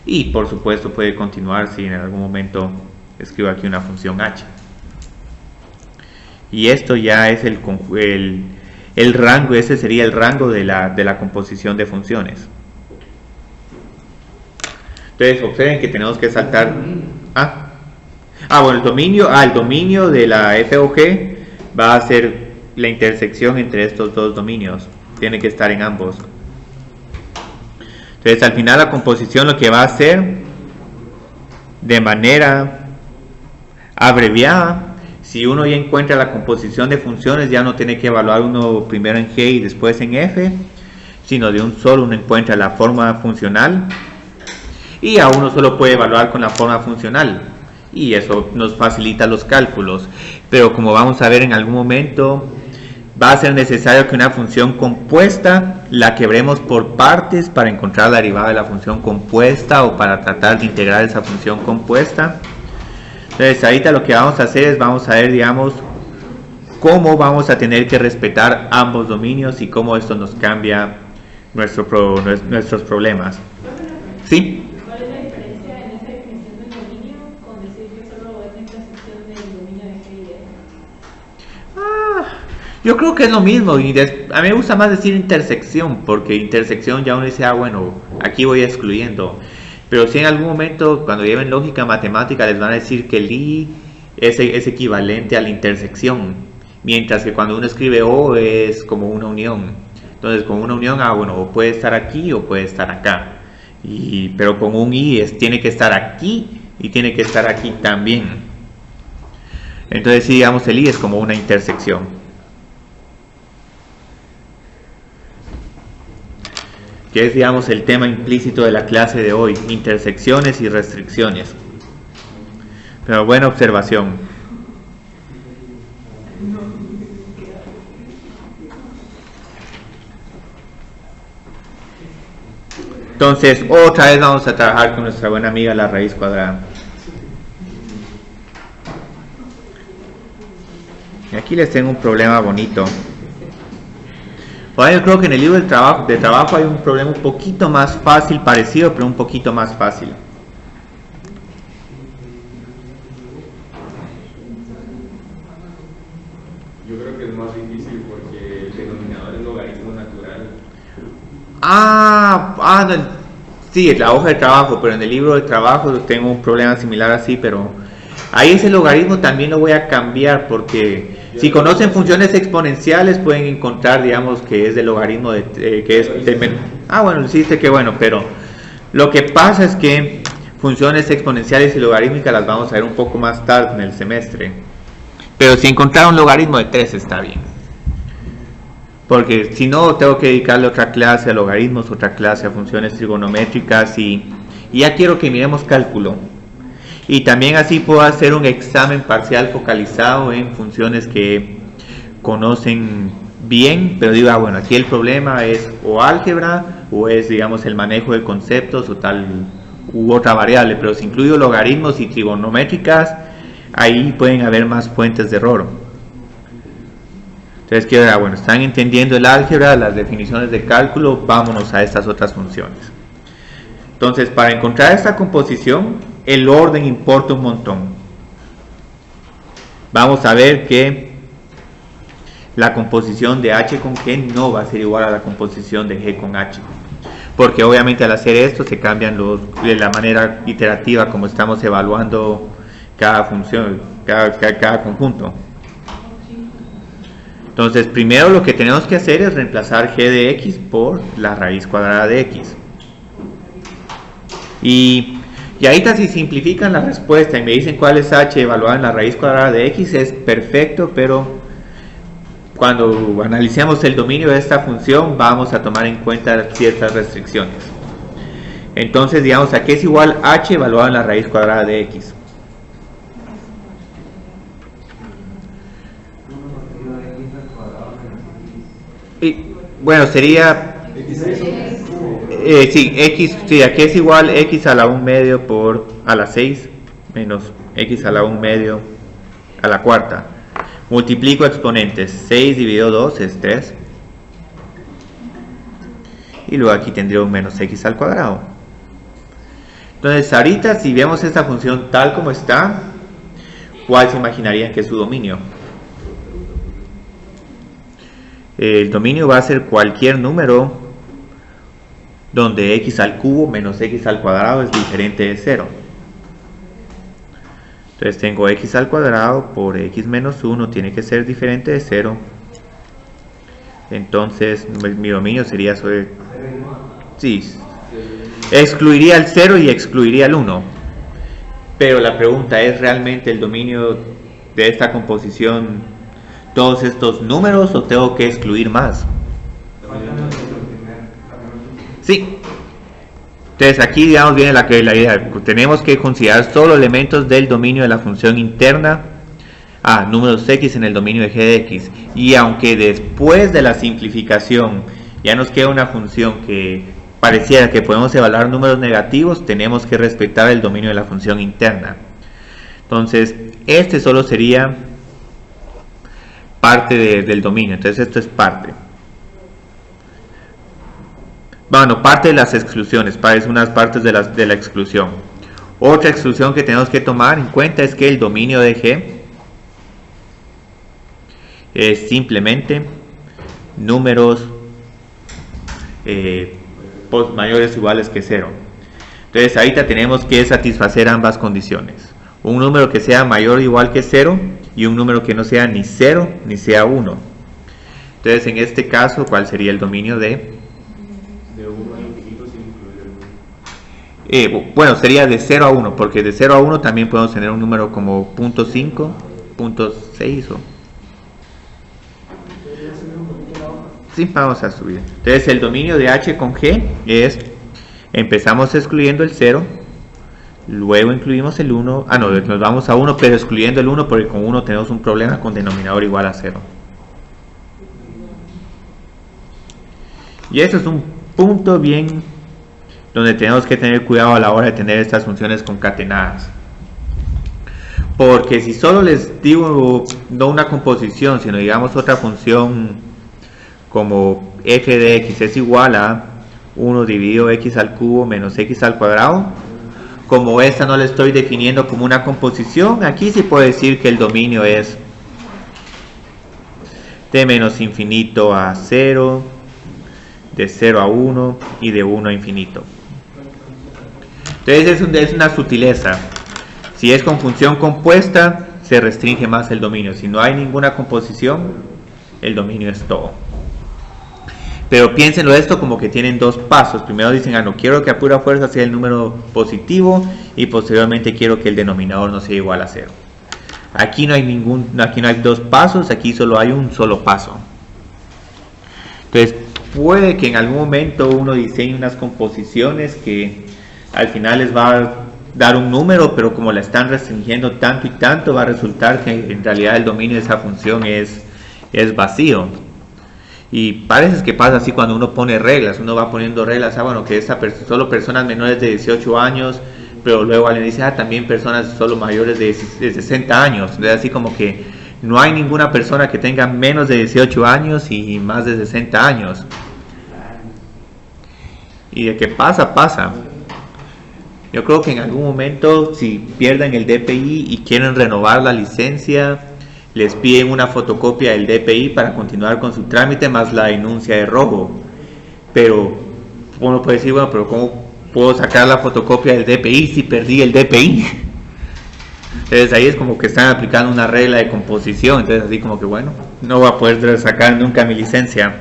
y por supuesto puede continuar si en algún momento escribo aquí una función h. Y esto ya es el rango, ese sería el rango de la composición de funciones. Entonces observen que tenemos que saltar. Bueno, el dominio de la f o g va a ser la intersección entre estos dos dominios. Tiene que estar en ambos. Entonces al final la composición lo que va a hacer de manera abreviada, si uno ya encuentra la composición de funciones, ya no tiene que evaluar uno primero en g y después en f, sino de un solo uno encuentra la forma funcional, y a uno solo puede evaluar con la forma funcional, y eso nos facilita los cálculos. Pero como vamos a ver en algún momento, va a ser necesario que una función compuesta la quebremos por partes para encontrar la derivada de la función compuesta, o para tratar de integrar esa función compuesta. Entonces ahorita lo que vamos a hacer es, vamos a ver, digamos, cómo vamos a tener que respetar ambos dominios y cómo esto nos cambia nuestros problemas. ¿Sí? Yo creo que es lo mismo, y a mí me gusta más decir intersección, porque intersección ya uno dice, bueno, aquí voy excluyendo. Pero si en algún momento, cuando lleven lógica matemática, les van a decir que el i es equivalente a la intersección, mientras que cuando uno escribe o es como una unión. Entonces, con una unión, bueno, o puede estar aquí o puede estar acá. Pero con un i tiene que estar aquí y tiene que estar aquí también. Entonces, sí, digamos, el i es como una intersección. Que es, digamos, el tema implícito de la clase de hoy, intersecciones y restricciones. Pero buena observación. Entonces, otra vez vamos a trabajar con nuestra buena amiga la raíz cuadrada. Y aquí les tengo un problema bonito. Bueno, yo creo que en el libro de trabajo hay un problema un poquito más fácil, parecido, pero un poquito más fácil. Yo creo que es más difícil porque el denominador es logaritmo natural. Sí, la hoja de trabajo, pero en el libro de trabajo tengo un problema similar así, pero ahí ese logaritmo también lo voy a cambiar porque si conocen funciones exponenciales pueden encontrar, digamos, que es del logaritmo bueno, hiciste que bueno, pero lo que pasa es que funciones exponenciales y logarítmicas las vamos a ver un poco más tarde en el semestre. Pero si encontrar un logaritmo de 3 está bien. Porque si no, tengo que dedicarle otra clase a logaritmos, otra clase a funciones trigonométricas y ya quiero que miremos cálculo. Y también así puedo hacer un examen parcial focalizado en funciones que conocen bien, pero digo, bueno, aquí el problema es o álgebra o es, digamos, el manejo de conceptos o tal u otra variable, pero si incluyo logaritmos y trigonométricas, ahí pueden haber más fuentes de error. Entonces, bueno, están entendiendo el álgebra, las definiciones de cálculo, vámonos a estas otras funciones. Entonces, para encontrar esta composición, el orden importa un montón. Vamos a ver que la composición de h con g no va a ser igual a la composición de g con h. Porque obviamente al hacer esto se cambian de la manera iterativa como estamos evaluando cada función, cada conjunto. Entonces, primero lo que tenemos que hacer es reemplazar g de x por la raíz cuadrada de x. Y ahorita si simplifican la respuesta y me dicen cuál es h evaluada en la raíz cuadrada de x, es perfecto, pero cuando analicemos el dominio de esta función vamos a tomar en cuenta ciertas restricciones. Entonces, digamos, ¿a qué es igual h evaluado en la raíz cuadrada de x? Bueno, sería aquí es igual x a la 1 medio por a la 6 menos x a la 1 medio a la cuarta. Multiplico exponentes, 6 dividido 2 es 3 y luego aquí tendría un menos x al cuadrado. Entonces ahorita si vemos esta función tal como está, ¿cuál se imaginarían que es su dominio? El dominio va a ser cualquier número donde x al cubo menos x al cuadrado es diferente de 0. Entonces tengo x al cuadrado por x menos 1 tiene que ser diferente de 0. Entonces mi dominio sería sobre... Sí, excluiría el 0 y excluiría el 1. Pero la pregunta es, ¿realmente el dominio de esta composición todos estos números o tengo que excluir más? Sí. Entonces aquí, digamos, viene la idea. Tenemos que considerar solo elementos del dominio de la función interna. Números x en el dominio de g de x. Y aunque después de la simplificación ya nos queda una función que pareciera que podemos evaluar números negativos, tenemos que respetar el dominio de la función interna. Entonces, este solo sería parte del dominio. Entonces esto es parte. Bueno, parte de las exclusiones, es unas partes de la exclusión. Otra exclusión que tenemos que tomar en cuenta es que el dominio de g es simplemente números mayores o iguales que 0. Entonces ahorita tenemos que satisfacer ambas condiciones. Un número que sea mayor o igual que 0 y un número que no sea ni 0 ni sea 1. Entonces en este caso, ¿cuál sería el dominio de? De 1 a infinito sin incluir el 1. Bueno, sería de 0 a 1, porque de 0 a 1 también podemos tener un número como 0.5, 0.6 o... Sí, vamos a subir. Entonces el dominio de h con g es, empezamos excluyendo el 0, luego incluimos el 1, nos vamos a 1 pero excluyendo el 1 porque con 1 tenemos un problema con denominador igual a 0. Y eso es un punto bien donde tenemos que tener cuidado a la hora de tener estas funciones concatenadas. Porque si solo les digo no una composición, sino digamos otra función como f de x es igual a 1 dividido x al cubo menos x al cuadrado, como esta no la estoy definiendo como una composición, aquí sí puedo decir que el dominio es de menos infinito a 0, de 0 a 1 y de 1 a infinito. Entonces es una sutileza. Si es con función compuesta, se restringe más el dominio. Si no hay ninguna composición, el dominio es todo. Pero piénsenlo esto como que tienen dos pasos. Primero dicen, no quiero que a pura fuerza sea el número positivo, y posteriormente quiero que el denominador no sea igual a 0. Aquí no hay dos pasos, aquí solo hay un solo paso. Entonces puede que en algún momento uno diseñe unas composiciones que al final les va a dar un número, pero como la están restringiendo tanto y tanto, va a resultar que en realidad el dominio de esa función es vacío. Y parece que pasa así cuando uno pone reglas, uno va poniendo reglas, bueno, que solo personas menores de 18 años, pero luego alguien dice, también personas solo mayores de 60 años, entonces así como que no hay ninguna persona que tenga menos de 18 años y más de 60 años. Y de que pasa. Yo creo que en algún momento, si pierden el DPI y quieren renovar la licencia, les piden una fotocopia del DPI para continuar con su trámite más la denuncia de robo. Pero uno puede decir, bueno, pero ¿cómo puedo sacar la fotocopia del DPI si perdí el DPI? Entonces ahí es como que están aplicando una regla de composición. Entonces así como que bueno, no voy a poder sacar nunca mi licencia.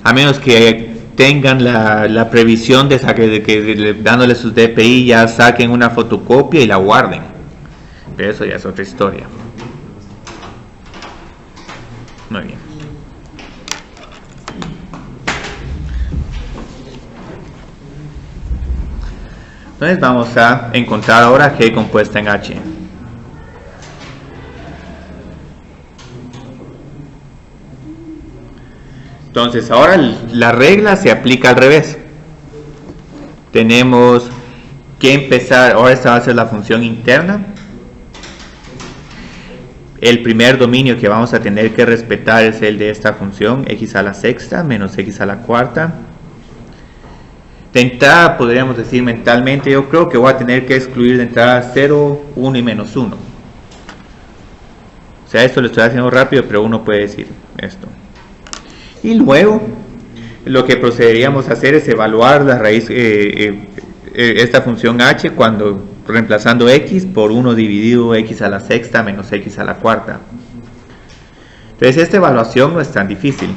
A menos que tengan la previsión de que dándole sus DPI ya saquen una fotocopia y la guarden. Pero eso ya es otra historia. Muy bien. Entonces vamos a encontrar ahora G compuesta en H. Entonces ahora la regla se aplica al revés. Tenemos que empezar, ahora esta va a ser la función interna. El primer dominio que vamos a tener que respetar es el de esta función, x a la sexta menos x a la cuarta. De entrada podríamos decir mentalmente, yo creo que voy a tener que excluir de entrada 0, 1 y menos 1. O sea, esto lo estoy haciendo rápido, pero uno puede decir esto. Y luego lo que procederíamos a hacer es evaluar la raíz, esta función h cuando reemplazando x por 1 dividido x a la sexta menos x a la cuarta. Entonces esta evaluación no es tan difícil.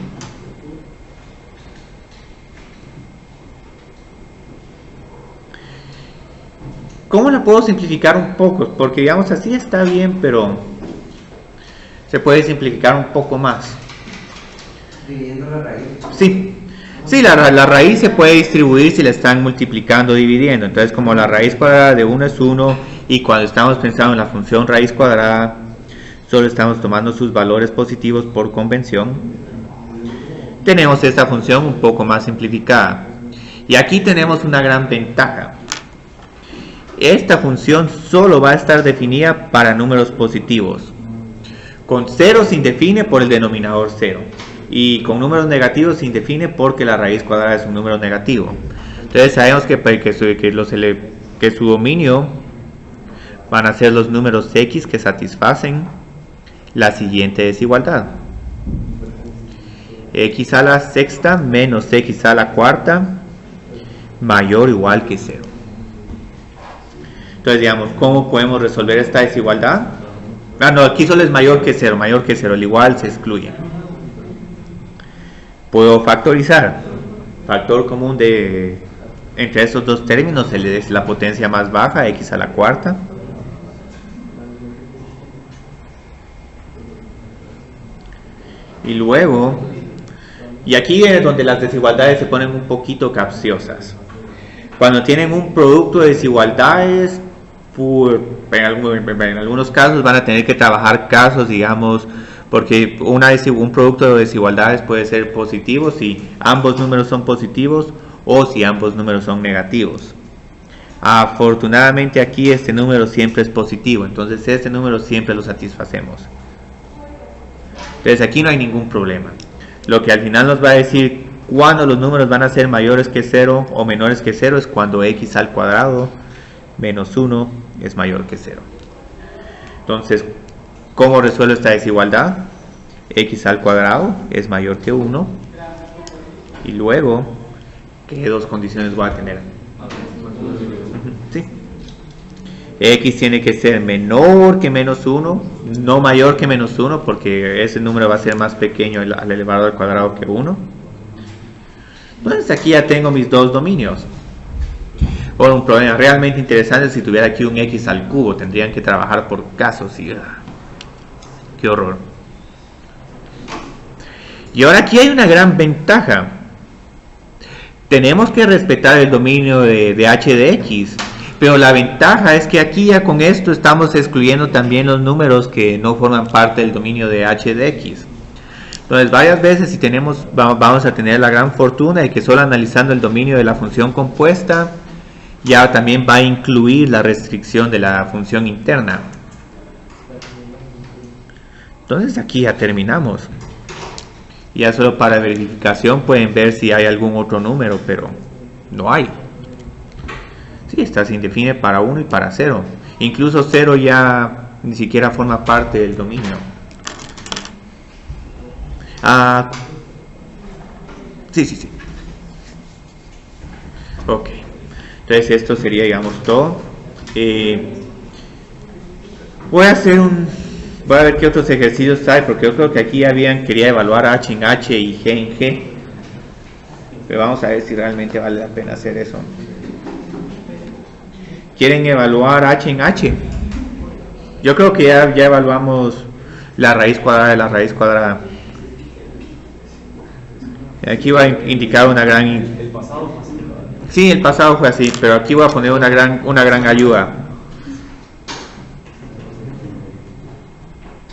¿Cómo la puedo simplificar un poco? Porque digamos así está bien, pero se puede simplificar un poco más. Dividiendo la raíz. Sí, la raíz se puede distribuir si la están multiplicando o dividiendo. Entonces como la raíz cuadrada de 1 es 1 y cuando estamos pensando en la función raíz cuadrada solo estamos tomando sus valores positivos por convención, tenemos esta función un poco más simplificada. Y aquí tenemos una gran ventaja. Esta función solo va a estar definida para números positivos. Con 0 se define por el denominador 0. Y con números negativos se define porque la raíz cuadrada es un número negativo. Entonces sabemos que su dominio van a ser los números x que satisfacen la siguiente desigualdad. X a la sexta menos x a la cuarta mayor o igual que 0. Entonces, digamos, ¿cómo podemos resolver esta desigualdad? Ah, no, aquí solo es mayor que 0, el igual se excluye. Puedo factorizar. Factor común entre estos dos términos es la potencia más baja, x a la cuarta. Y luego, y aquí es donde las desigualdades se ponen un poquito capciosas. Cuando tienen un producto de desigualdades, en algunos casos van a tener que trabajar casos, digamos, porque un producto de desigualdades puede ser positivo si ambos números son positivos o si ambos números son negativos. Afortunadamente aquí este número siempre es positivo, entonces este número siempre lo satisfacemos. Entonces aquí no hay ningún problema. Lo que al final nos va a decir cuándo los números van a ser mayores que 0 o menores que 0 es cuando x al cuadrado menos 1 es mayor que 0. Entonces, ¿cómo resuelvo esta desigualdad? X al cuadrado es mayor que 1. Y luego, ¿qué dos condiciones voy a tener? ¿Sí? X tiene que ser menor que menos 1, no mayor que menos 1, porque ese número va a ser más pequeño al elevado al cuadrado que 1. Entonces aquí ya tengo mis dos dominios. Ahora, un problema realmente interesante si tuviera aquí un x al cubo, tendrían que trabajar por casos y qué horror. Y ahora aquí hay una gran ventaja. Tenemos que respetar el dominio de h de x, pero la ventaja es que aquí ya con esto estamos excluyendo también los números que no forman parte del dominio de h de x. Entonces varias veces vamos a tener la gran fortuna de que solo analizando el dominio de la función compuesta ya también va a incluir la restricción de la función interna. Entonces aquí ya terminamos. Ya solo para verificación pueden ver si hay algún otro número, pero no hay. Sí, esta se define para 1 y para 0. Incluso 0 ya ni siquiera forma parte del dominio. Sí. Ok. Entonces esto sería, digamos, todo. Voy a ver qué otros ejercicios hay, porque yo creo que aquí quería evaluar h en h y g en g. Pero vamos a ver si realmente vale la pena hacer eso. ¿Quieren evaluar h en h? Yo creo que ya evaluamos la raíz cuadrada de la raíz cuadrada. Aquí va a indicar una gran... El pasado fue así. Sí, el pasado fue así, pero aquí voy a poner una gran ayuda.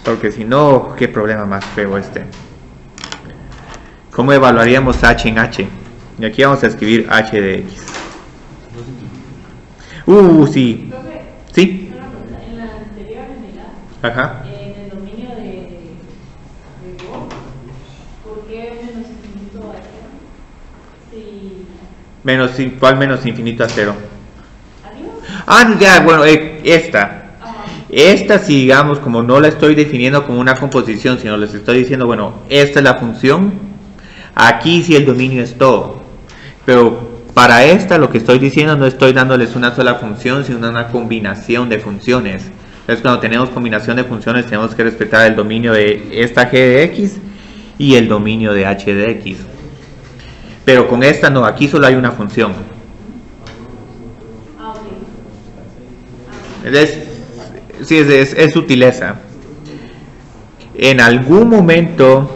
Porque si no, qué problema más feo este. ¿Cómo evaluaríamos h en h? Y aquí vamos a escribir h de x. Sí. ¿Sí? En la anterior unidad, Ajá. en el dominio de Go, ¿por qué menos infinito a 0? Si... ¿Cuál menos infinito a 0? ¿Arriba? Ya, bueno, esta. Esta, si digamos, como no la estoy definiendo como una composición, sino les estoy diciendo, bueno, esta es la función, aquí sí el dominio es todo. Pero para esta, lo que estoy diciendo, no estoy dándoles una sola función, sino una combinación de funciones. Entonces, cuando tenemos combinación de funciones, tenemos que respetar el dominio de esta g de x y el dominio de h de x. Pero con esta no, aquí solo hay una función. Sí, es sutileza. En algún momento,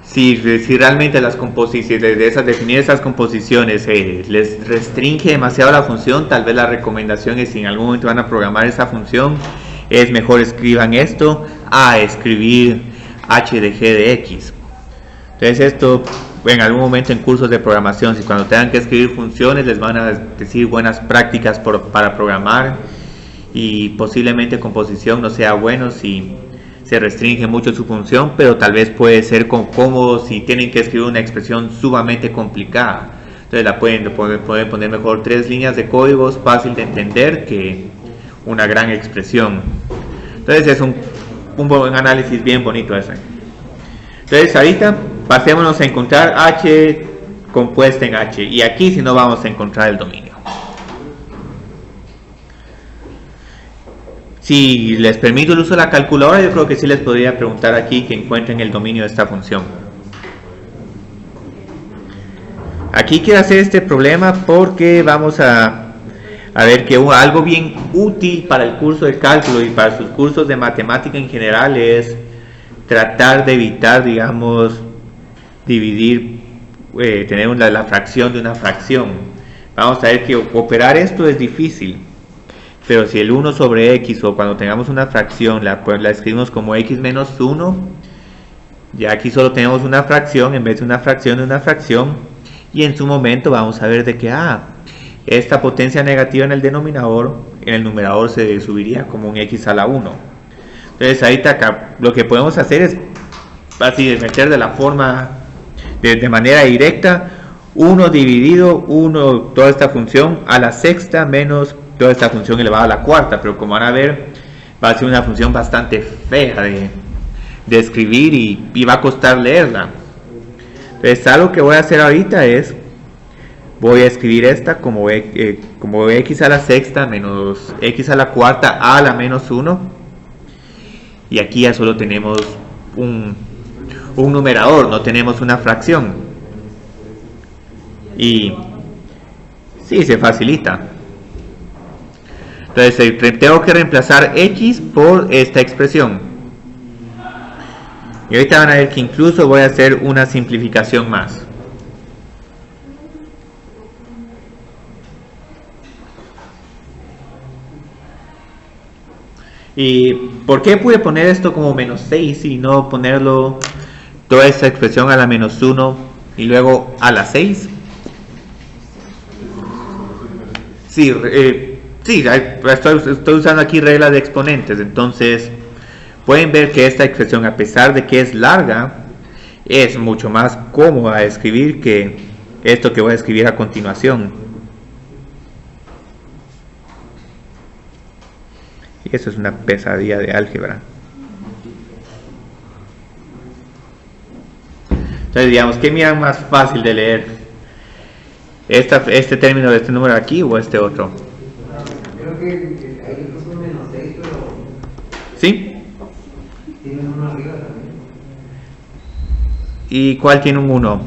si realmente las composiciones definir esas composiciones les restringe demasiado la función, tal vez la recomendación es, si en algún momento van a programar esa función, es mejor escriban esto a escribir h de g de x. Entonces esto en algún momento en cursos de programación, si cuando tengan que escribir funciones les van a decir buenas prácticas para programar, y posiblemente composición no sea bueno si se restringe mucho su función, pero tal vez puede ser cómodo si tienen que escribir una expresión sumamente complicada. Entonces pueden poner mejor 3 líneas de códigos, fácil de entender, que una gran expresión. Entonces es un buen análisis bien bonito ese. Entonces ahorita pasémonos a encontrar H compuesta en H, y aquí si no vamos a encontrar el dominio. Si les permito el uso de la calculadora, yo creo que sí les podría preguntar aquí que encuentren el dominio de esta función. Aquí quiero hacer este problema porque vamos a ver que algo bien útil para el curso de cálculo y para sus cursos de matemática en general es tratar de evitar, digamos, dividir, tener la fracción de una fracción. Vamos a ver que operar esto es difícil, pero si el 1 sobre x, o cuando tengamos una fracción la escribimos como x menos 1, ya aquí solo tenemos una fracción en vez de una fracción de una fracción. Y en su momento vamos a ver de que esta potencia negativa en el denominador, en el numerador se subiría como un x a la 1. Entonces ahorita acá lo que podemos hacer es así meter de la forma, de manera directa, 1 dividido 1, toda esta función a la sexta menos toda esta función elevada a la cuarta. Pero como van a ver, va a ser una función bastante fea de escribir y va a costar leerla. Entonces algo que voy a hacer ahorita es, voy a escribir esta como x a la sexta menos x a la cuarta a la menos 1. Y aquí ya solo tenemos un numerador, no tenemos una fracción. Y sí, se facilita. Entonces tengo que reemplazar x por esta expresión. Y ahorita van a ver que incluso voy a hacer una simplificación más. ¿Y por qué pude poner esto como menos 6 y no ponerlo toda esta expresión a la menos 1 y luego a la 6? Sí, estoy usando aquí reglas de exponentes, entonces pueden ver que esta expresión, a pesar de que es larga, es mucho más cómoda de escribir que esto que voy a escribir a continuación. Y eso es una pesadilla de álgebra. Entonces digamos, ¿qué miran más fácil de leer? ¿Este término de este número aquí o este otro? Creo que ahí puso menos 6, pero ¿Sí? tiene uno arriba también. ¿Y cuál tiene un 1?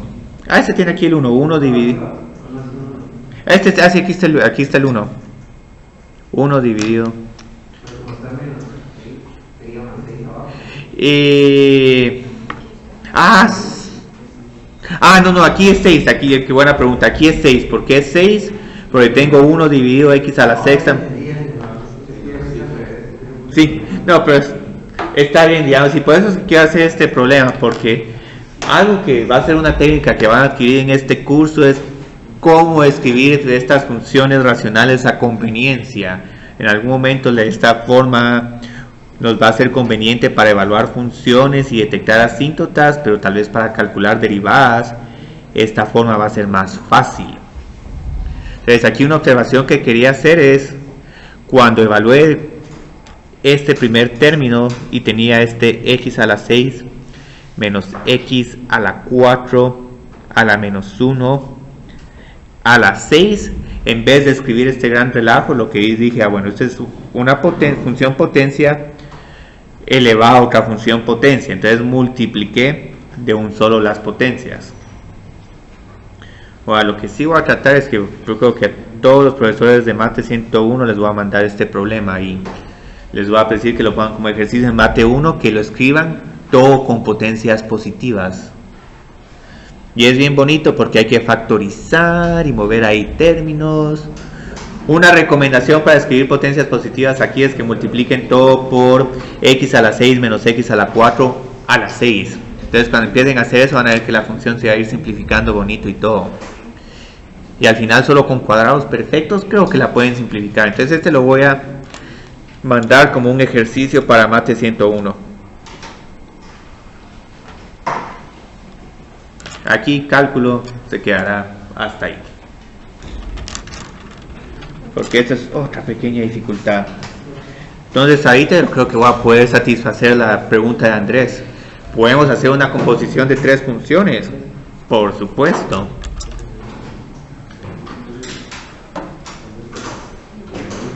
Este tiene aquí el 1, 1 dividido. Aquí está el 1. 1 dividido. Pero como está menos 6, sería más 6 abajo. No, aquí es 6. Aquí, qué buena pregunta. Aquí es 6. ¿Por qué es 6? Porque tengo 1 dividido x a la sexta. Sí, no, pero está bien, digamos, y por eso quiero hacer este problema, porque algo que va a ser una técnica que van a adquirir en este curso es cómo escribir estas funciones racionales a conveniencia. En algún momento de esta forma nos va a ser conveniente para evaluar funciones y detectar asíntotas, pero tal vez para calcular derivadas esta forma va a ser más fácil. Entonces aquí una observación que quería hacer es, cuando evalué este primer término y tenía este x a la 6 menos x a la 4 a la menos 1 a la 6, en vez de escribir este gran relajo, lo que dije, bueno, esta es una función potencia elevada a otra función potencia, entonces multipliqué de un solo las potencias. Ahora, lo que sí voy a tratar es que yo creo que a todos los profesores de Mate 101 les voy a mandar este problema y les voy a decir que lo pongan como ejercicio en Mate 1, que lo escriban todo con potencias positivas. Y es bien bonito porque hay que factorizar y mover ahí términos. Una recomendación para escribir potencias positivas aquí es que multipliquen todo por x a la 6 menos x a la 4 a la 6. Entonces cuando empiecen a hacer eso van a ver que la función se va a ir simplificando bonito y todo. Y al final solo con cuadrados perfectos creo que la pueden simplificar. Entonces este lo voy a mandar como un ejercicio para Mate 101. Aquí cálculo se quedará hasta ahí. porque esta es otra pequeña dificultad. Entonces ahorita creo que voy a poder satisfacer la pregunta de Andrés. ¿Podemos hacer una composición de 3 funciones? Por supuesto.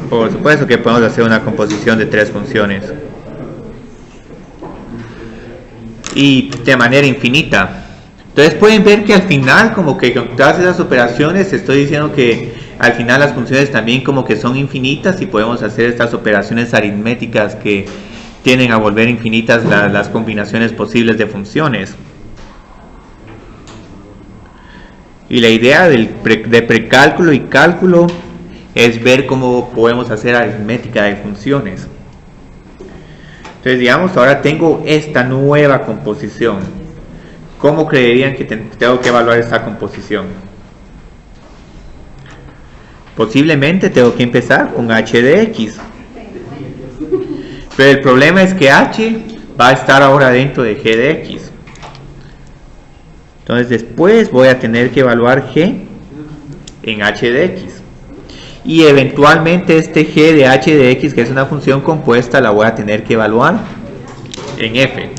Por supuesto que podemos hacer una composición de 3 funciones. Y de manera infinita. Entonces pueden ver que al final, como que con todas esas operaciones, estoy diciendo que al final las funciones también como que son infinitas y podemos hacer estas operaciones aritméticas que tienden a volver infinitas las combinaciones posibles de funciones. Y la idea de precálculo y cálculo es ver cómo podemos hacer aritmética de funciones. Entonces digamos, ahora tengo esta nueva composición. ¿Cómo creerían que tengo que evaluar esta composición? Posiblemente tengo que empezar con h de x. Pero el problema es que h va a estar ahora dentro de g de x. Entonces después voy a tener que evaluar g en h de x. Y eventualmente este g de h de x, que es una función compuesta, la voy a tener que evaluar en f.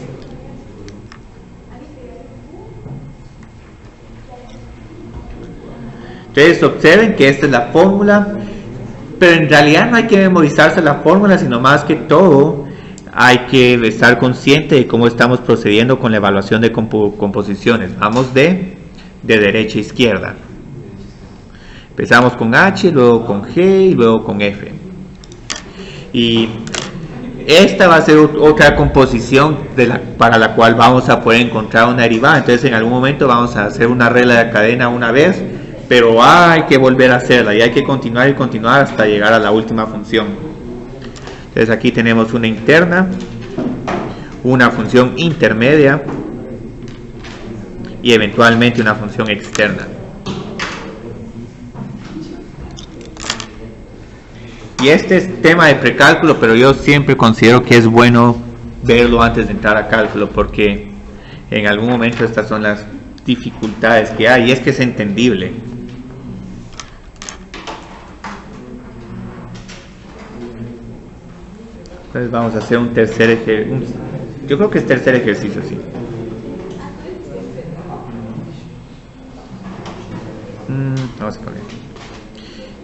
Entonces observen que esta es la fórmula, pero en realidad no hay que memorizarse la fórmula, sino más que todo hay que estar consciente de cómo estamos procediendo con la evaluación de composiciones. Vamos de derecha a izquierda. Empezamos con h, luego con g y luego con f. Y esta va a ser otra composición para la cual vamos a poder encontrar una derivada. Entonces en algún momento vamos a hacer una regla de cadena una vez, pero hay que volver a hacerla y hay que continuar y continuar hasta llegar a la última función. Entonces aquí tenemos una interna, una función intermedia y eventualmente una función externa. Y este es tema de precálculo, pero yo siempre considero que es bueno verlo antes de entrar a cálculo, porque en algún momento estas son las dificultades que hay, y es que es entendible. Entonces vamos a hacer un tercer ejercicio, yo creo que es tercer ejercicio, sí. Vamos a poner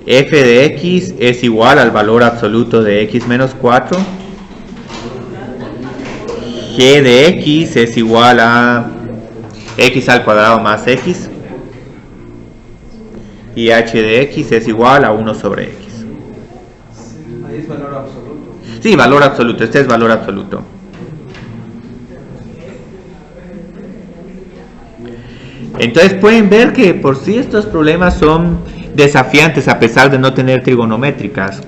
f de x es igual al valor absoluto de x menos 4. G de x es igual a x al cuadrado más x. Y h de x es igual a 1 sobre x. Ahí es valor absoluto. Sí, valor absoluto. Este es valor absoluto. Entonces pueden ver que por sí estos problemas son desafiantes a pesar de no tener trigonométricas.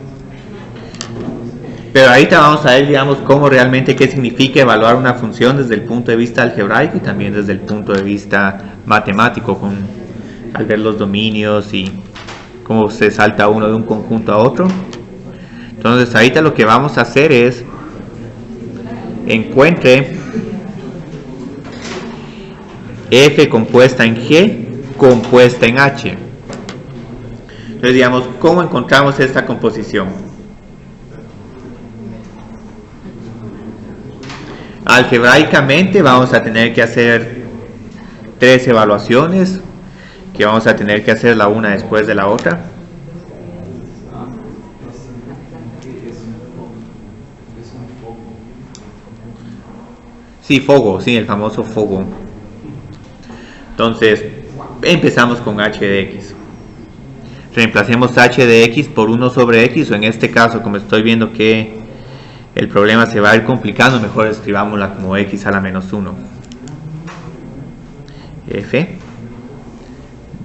Pero ahorita vamos a ver, digamos, cómo realmente qué significa evaluar una función desde el punto de vista algebraico y también desde el punto de vista matemático, al ver los dominios y cómo se salta uno de un conjunto a otro. Entonces ahorita lo que vamos a hacer es encuentre f compuesta en g compuesta en h. Entonces digamos, ¿cómo encontramos esta composición? Algebraicamente vamos a tener que hacer 3 evaluaciones, que vamos a tener que hacer la una después de la otra. Sí, fogo, sí, el famoso fogo. Entonces, empezamos con h de x. Reemplacemos h de x por 1 sobre x, o en este caso, como estoy viendo que el problema se va a ir complicando, mejor escribámosla como x a la menos 1. F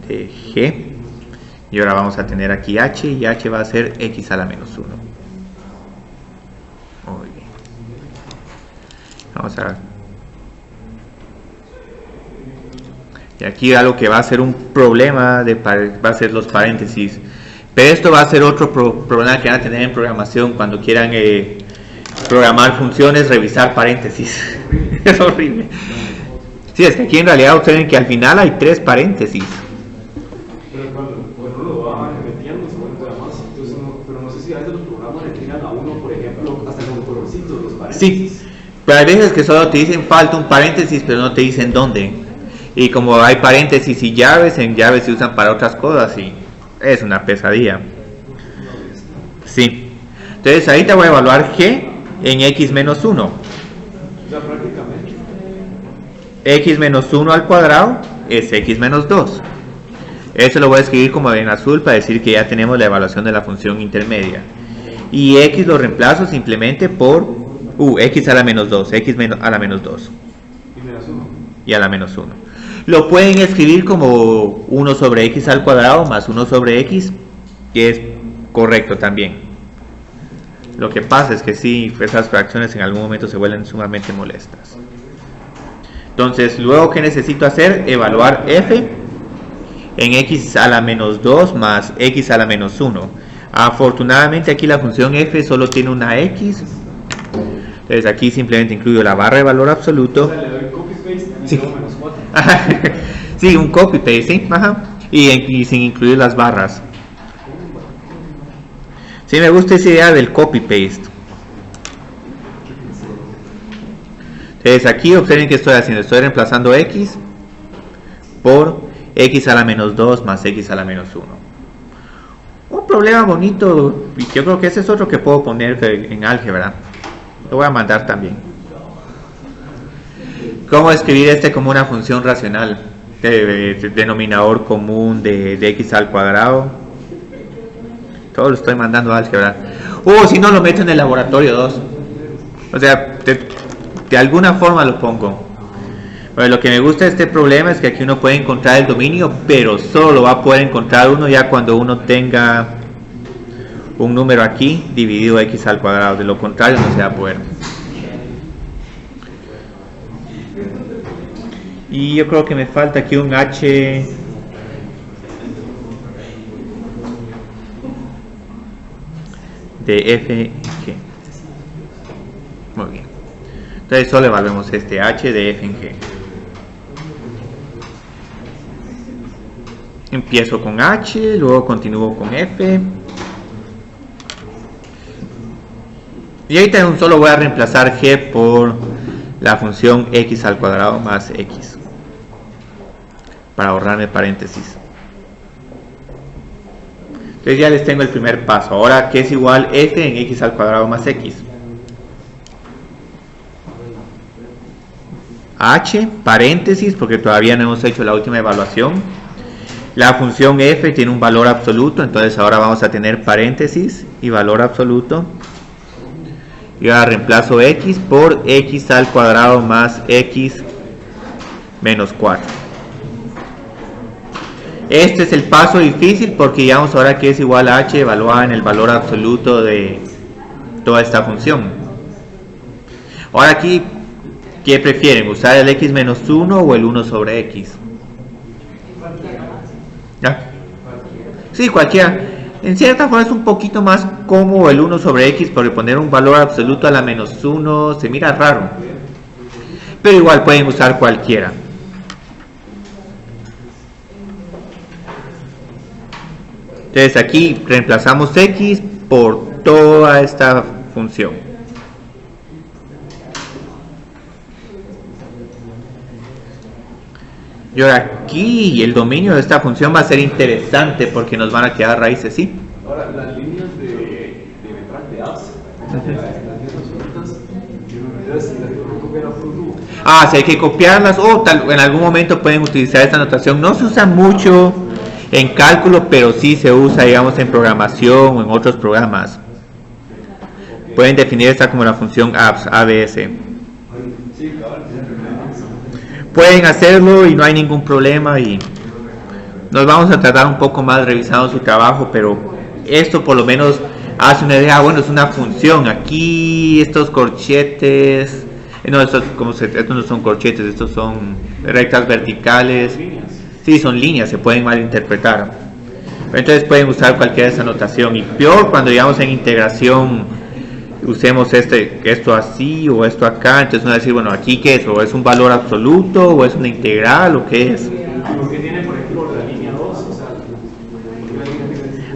de g. Y ahora vamos a tener aquí h, y h va a ser x a la menos 1. Muy bien. Vamos a... Y aquí algo que va a ser un problema va a ser los paréntesis. Pero esto va a ser otro problema que van a tener en programación cuando quieran programar funciones, revisar paréntesis. Es horrible. Sí, es que aquí en realidad observen que al final hay 3 paréntesis. Pero cuando uno lo va metiendo se vuelve más, entonces los programas le tiran a uno, por ejemplo, hasta con colorcitos, los paréntesis. Sí, pero hay veces que solo te dicen falta un paréntesis, pero no te dicen dónde. Y como hay paréntesis y llaves, en llaves se usan para otras cosas y es una pesadilla. Sí. Entonces ahorita voy a evaluar G en x menos 1. O sea, prácticamente. X menos 1 al cuadrado es x menos 2. Eso lo voy a escribir como en azul para decir que ya tenemos la evaluación de la función intermedia. Y x lo reemplazo simplemente por x a la menos 2, x a la menos 2. Y menos 1. Y a la menos 1. Lo pueden escribir como 1 sobre x al cuadrado más 1 sobre x, que es correcto también. Lo que pasa es que sí, esas fracciones en algún momento se vuelven sumamente molestas. Entonces, luego, ¿qué necesito hacer? Evaluar f en x a la menos 2 más x a la menos 1. Afortunadamente aquí la función f solo tiene una x. Entonces aquí simplemente incluyo la barra de valor absoluto. O sea, le doy copy-paste y Sí. luego menos 4. Sí, un copy-paste, ¿sí? Ajá. Y sin incluir las barras. Sí, me gusta esa idea del copy-paste. Entonces aquí observen que estoy haciendo. Estoy reemplazando x por x a la menos 2 más x a la menos 1. Un problema bonito, y yo creo que ese es otro que puedo poner en álgebra. Lo voy a mandar también. ¿Cómo escribir este como una función racional? Denominador común de x al cuadrado. Todo lo estoy mandando a álgebra. Si no lo meto en el laboratorio 2. O sea, de alguna forma lo pongo. Pero lo que me gusta de este problema es que aquí uno puede encontrar el dominio, pero solo va a poder encontrar uno ya cuando uno tenga un número aquí dividido x al cuadrado. De lo contrario no se va a poder. Y yo creo que me falta aquí un h de f en g. Muy bien. Entonces solo evaluemos este h de f en g. Empiezo con h, luego continúo con f. Y ahorita solo voy a reemplazar g por la función x al cuadrado más x. Para ahorrarme paréntesis. Entonces ya les tengo el primer paso. Ahora, ¿qué es igual f en x al cuadrado más x? H, paréntesis, porque todavía no hemos hecho la última evaluación. La función f tiene un valor absoluto, entonces ahora vamos a tener paréntesis y valor absoluto. Y ahora reemplazo x por x al cuadrado más x menos 4. Este es el paso difícil porque ya vamos ahora que es igual a h evaluada en el valor absoluto de toda esta función. Ahora aquí, ¿qué prefieren? ¿Usar el x menos 1 o el 1 sobre x? ¿Ya? Sí, cualquiera. En cierta forma es un poquito más cómodo el 1 sobre x porque poner un valor absoluto a la menos 1 se mira raro. Pero igual pueden usar cualquiera. Entonces aquí reemplazamos x por toda esta función. Y ahora aquí el dominio de esta función va a ser interesante porque nos van a quedar raíces, ¿sí? Ahora, las líneas de ventral de apps, las líneas absolutas, si las tengo que copiar a full. Si hay que copiarlas o en algún momento pueden utilizar esta notación. No se usa mucho en cálculo, pero sí se usa, digamos, en programación o en otros programas. Pueden definir esta como la función apps, ABS. Pueden hacerlo y no hay ningún problema y nos vamos a tratar un poco más revisando su trabajo, pero esto por lo menos hace una idea. Bueno, es una función. Aquí estos corchetes, no, estos no son corchetes, estos son rectas verticales. Sí, son líneas, se pueden malinterpretar. Entonces pueden usar cualquiera de esa notación. Y peor cuando digamos en integración usemos esto así o esto acá. Entonces uno va a decir, bueno, aquí qué es, o es un valor absoluto o es una integral o qué es. Lo que tiene, por ejemplo, la línea 2, o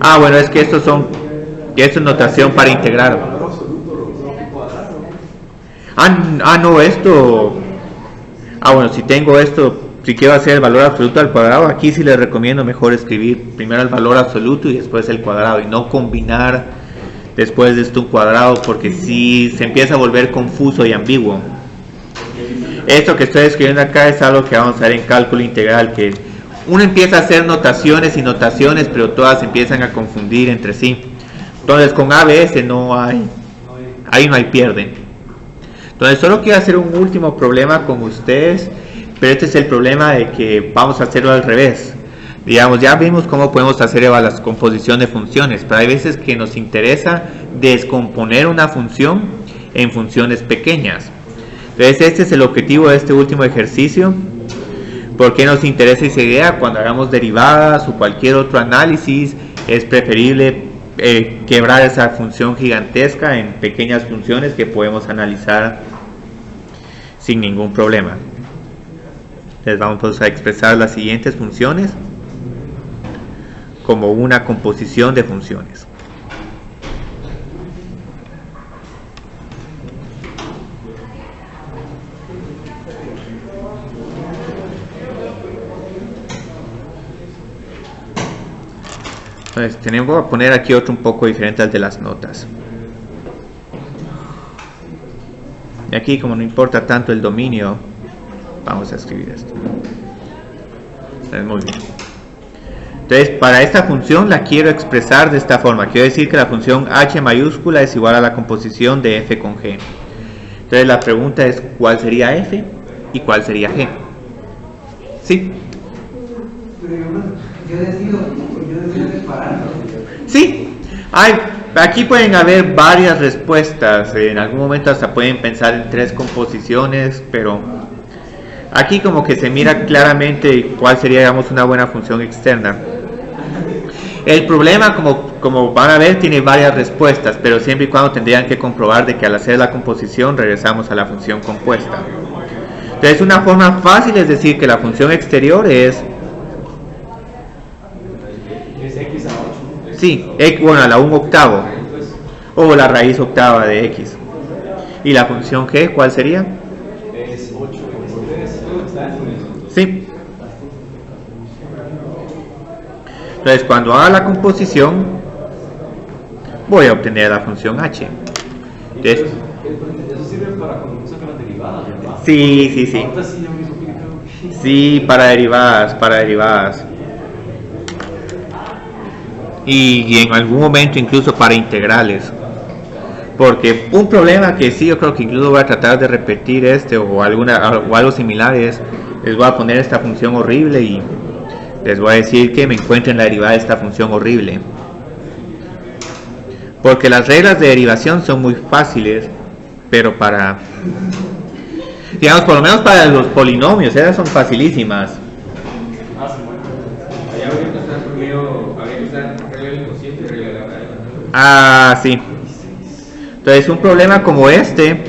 sea, bueno, es que estos son que esto es notación para integrar. El valor absoluto lo tengo que cuadrar, ¿no? No, esto... bueno, si tengo esto, si quiero hacer el valor absoluto al cuadrado, aquí sí les recomiendo mejor escribir primero el valor absoluto y después el cuadrado, y no combinar después de esto un cuadrado, porque sí se empieza a volver confuso y ambiguo. Esto que estoy escribiendo acá es algo que vamos a ver en cálculo integral, que uno empieza a hacer notaciones y notaciones, pero todas empiezan a confundir entre sí. Entonces con ABS no hay, ahí no hay pierde. Entonces solo quiero hacer un último problema con ustedes, pero este es el problema de que vamos a hacerlo al revés. Digamos, ya vimos cómo podemos hacer la composición de funciones, pero hay veces que nos interesa descomponer una función en funciones pequeñas. Entonces este es el objetivo de este último ejercicio. ¿Por qué nos interesa esa idea? Cuando hagamos derivadas o cualquier otro análisis, es preferible quebrar esa función gigantesca en pequeñas funciones que podemos analizar sin ningún problema. Entonces vamos a expresar las siguientes funciones como una composición de funciones. Entonces voy a poner aquí otro un poco diferente al de las notas. Y aquí, como no importa tanto el dominio, vamos a escribir esto. Muy bien. Entonces, para esta función la quiero expresar de esta forma. Quiero decir que la función h mayúscula es igual a la composición de f con g. Entonces la pregunta es, ¿cuál sería f y cuál sería g? ¿Sí? Yo decido separarlo. Sí. Aquí pueden haber varias respuestas. En algún momento hasta pueden pensar en 3 composiciones, pero aquí como que se mira claramente cuál sería, digamos, una buena función externa. El problema, como van a ver, tiene varias respuestas, pero siempre y cuando tendrían que comprobar de que al hacer la composición regresamos a la función compuesta. Entonces una forma fácil es decir que la función exterior es x a 8. sí, bueno, a la 1/8 o la raíz octava de x. ¿Y la función g cuál sería? Es 8 x 3. Sí. Entonces cuando haga la composición voy a obtener la función h. Entonces, Eso sirve para cuando uno saca las derivadas, ¿verdad? sí. Ahorita sí ya me hizo clic, creo que- Sí, para derivadas. Y en algún momento incluso para integrales. Porque un problema que sí, yo creo que incluso voy a tratar de repetir o algo similar es, les voy a poner esta función horrible y les voy a decir que me encuentren la derivada de esta función horrible. Porque las reglas de derivación son muy fáciles, pero digamos, por lo menos para los polinomios, esas son facilísimas. Allá habría que estar primero, habría que estar regla del cociente y regla de la cadena. Sí. Entonces un problema como este,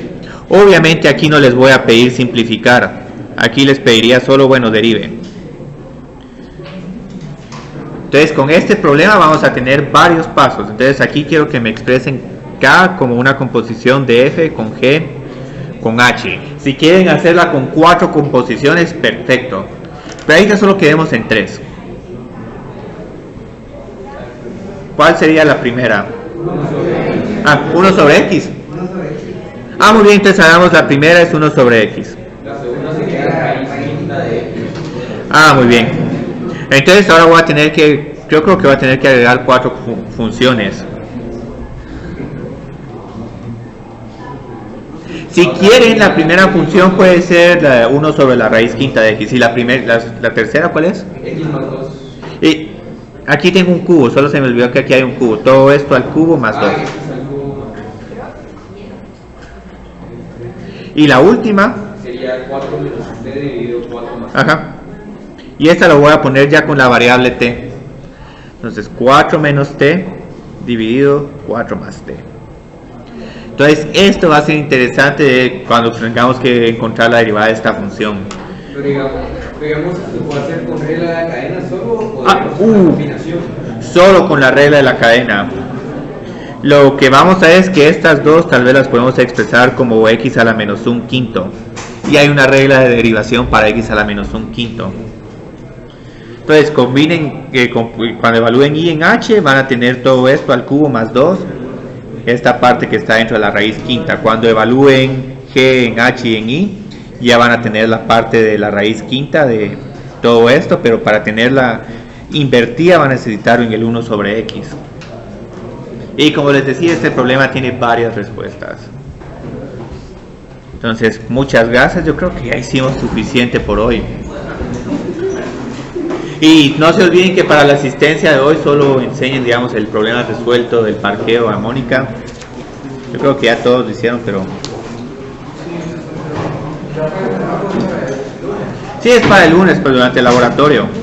obviamente aquí no les voy a pedir simplificar. Aquí les pediría solo, deriven. Entonces con este problema vamos a tener varios pasos. Entonces aquí quiero que me expresen K como una composición de F con G con H. Si quieren hacerla con 4 composiciones, perfecto. Pero ahí ya solo quedemos en 3. ¿Cuál sería la primera? 1 sobre X. Muy bien, entonces hagamos la primera, es 1 sobre X. La segunda sería la raíz quinta de x. Muy bien. Entonces ahora yo creo que voy a tener que agregar 4 funciones. Si quieren, la primera función puede ser 1 sobre la raíz quinta de X. ¿Y la tercera cuál es? X más 2. Y aquí tengo un cubo, solo se me olvidó que aquí hay un cubo. Todo esto al cubo más 2. X es algo Y la última, sería 4 menos t dividido 4 más. y esta lo voy a poner ya con la variable t. Entonces 4 menos t dividido 4 más t. Entonces esto va a ser interesante cuando tengamos que encontrar la derivada de esta función. Pero digamos, ¿se puede hacer con regla de la cadena solo o podemos hacer una combinación? Solo con la regla de la cadena. Lo que vamos a ver es que estas dos tal vez las podemos expresar como x a la menos un quinto. Y hay una regla de derivación para x a la menos un quinto. Entonces combinen, cuando evalúen y en h van a tener todo esto al cubo más 2. Esta parte que está dentro de la raíz quinta. Cuando evalúen g en h y en y, ya van a tener la parte de la raíz quinta de todo esto, pero para tenerla invertida van a necesitar en el 1 sobre x. Y como les decía, este problema tiene varias respuestas. Entonces, muchas gracias. Yo creo que ya hicimos suficiente por hoy. Y no se olviden que para la asistencia de hoy solo enseñen, digamos, el problema resuelto del parqueo a Mónica. Yo creo que ya todos lo hicieron, pero... Sí, es para el lunes, pero durante el laboratorio.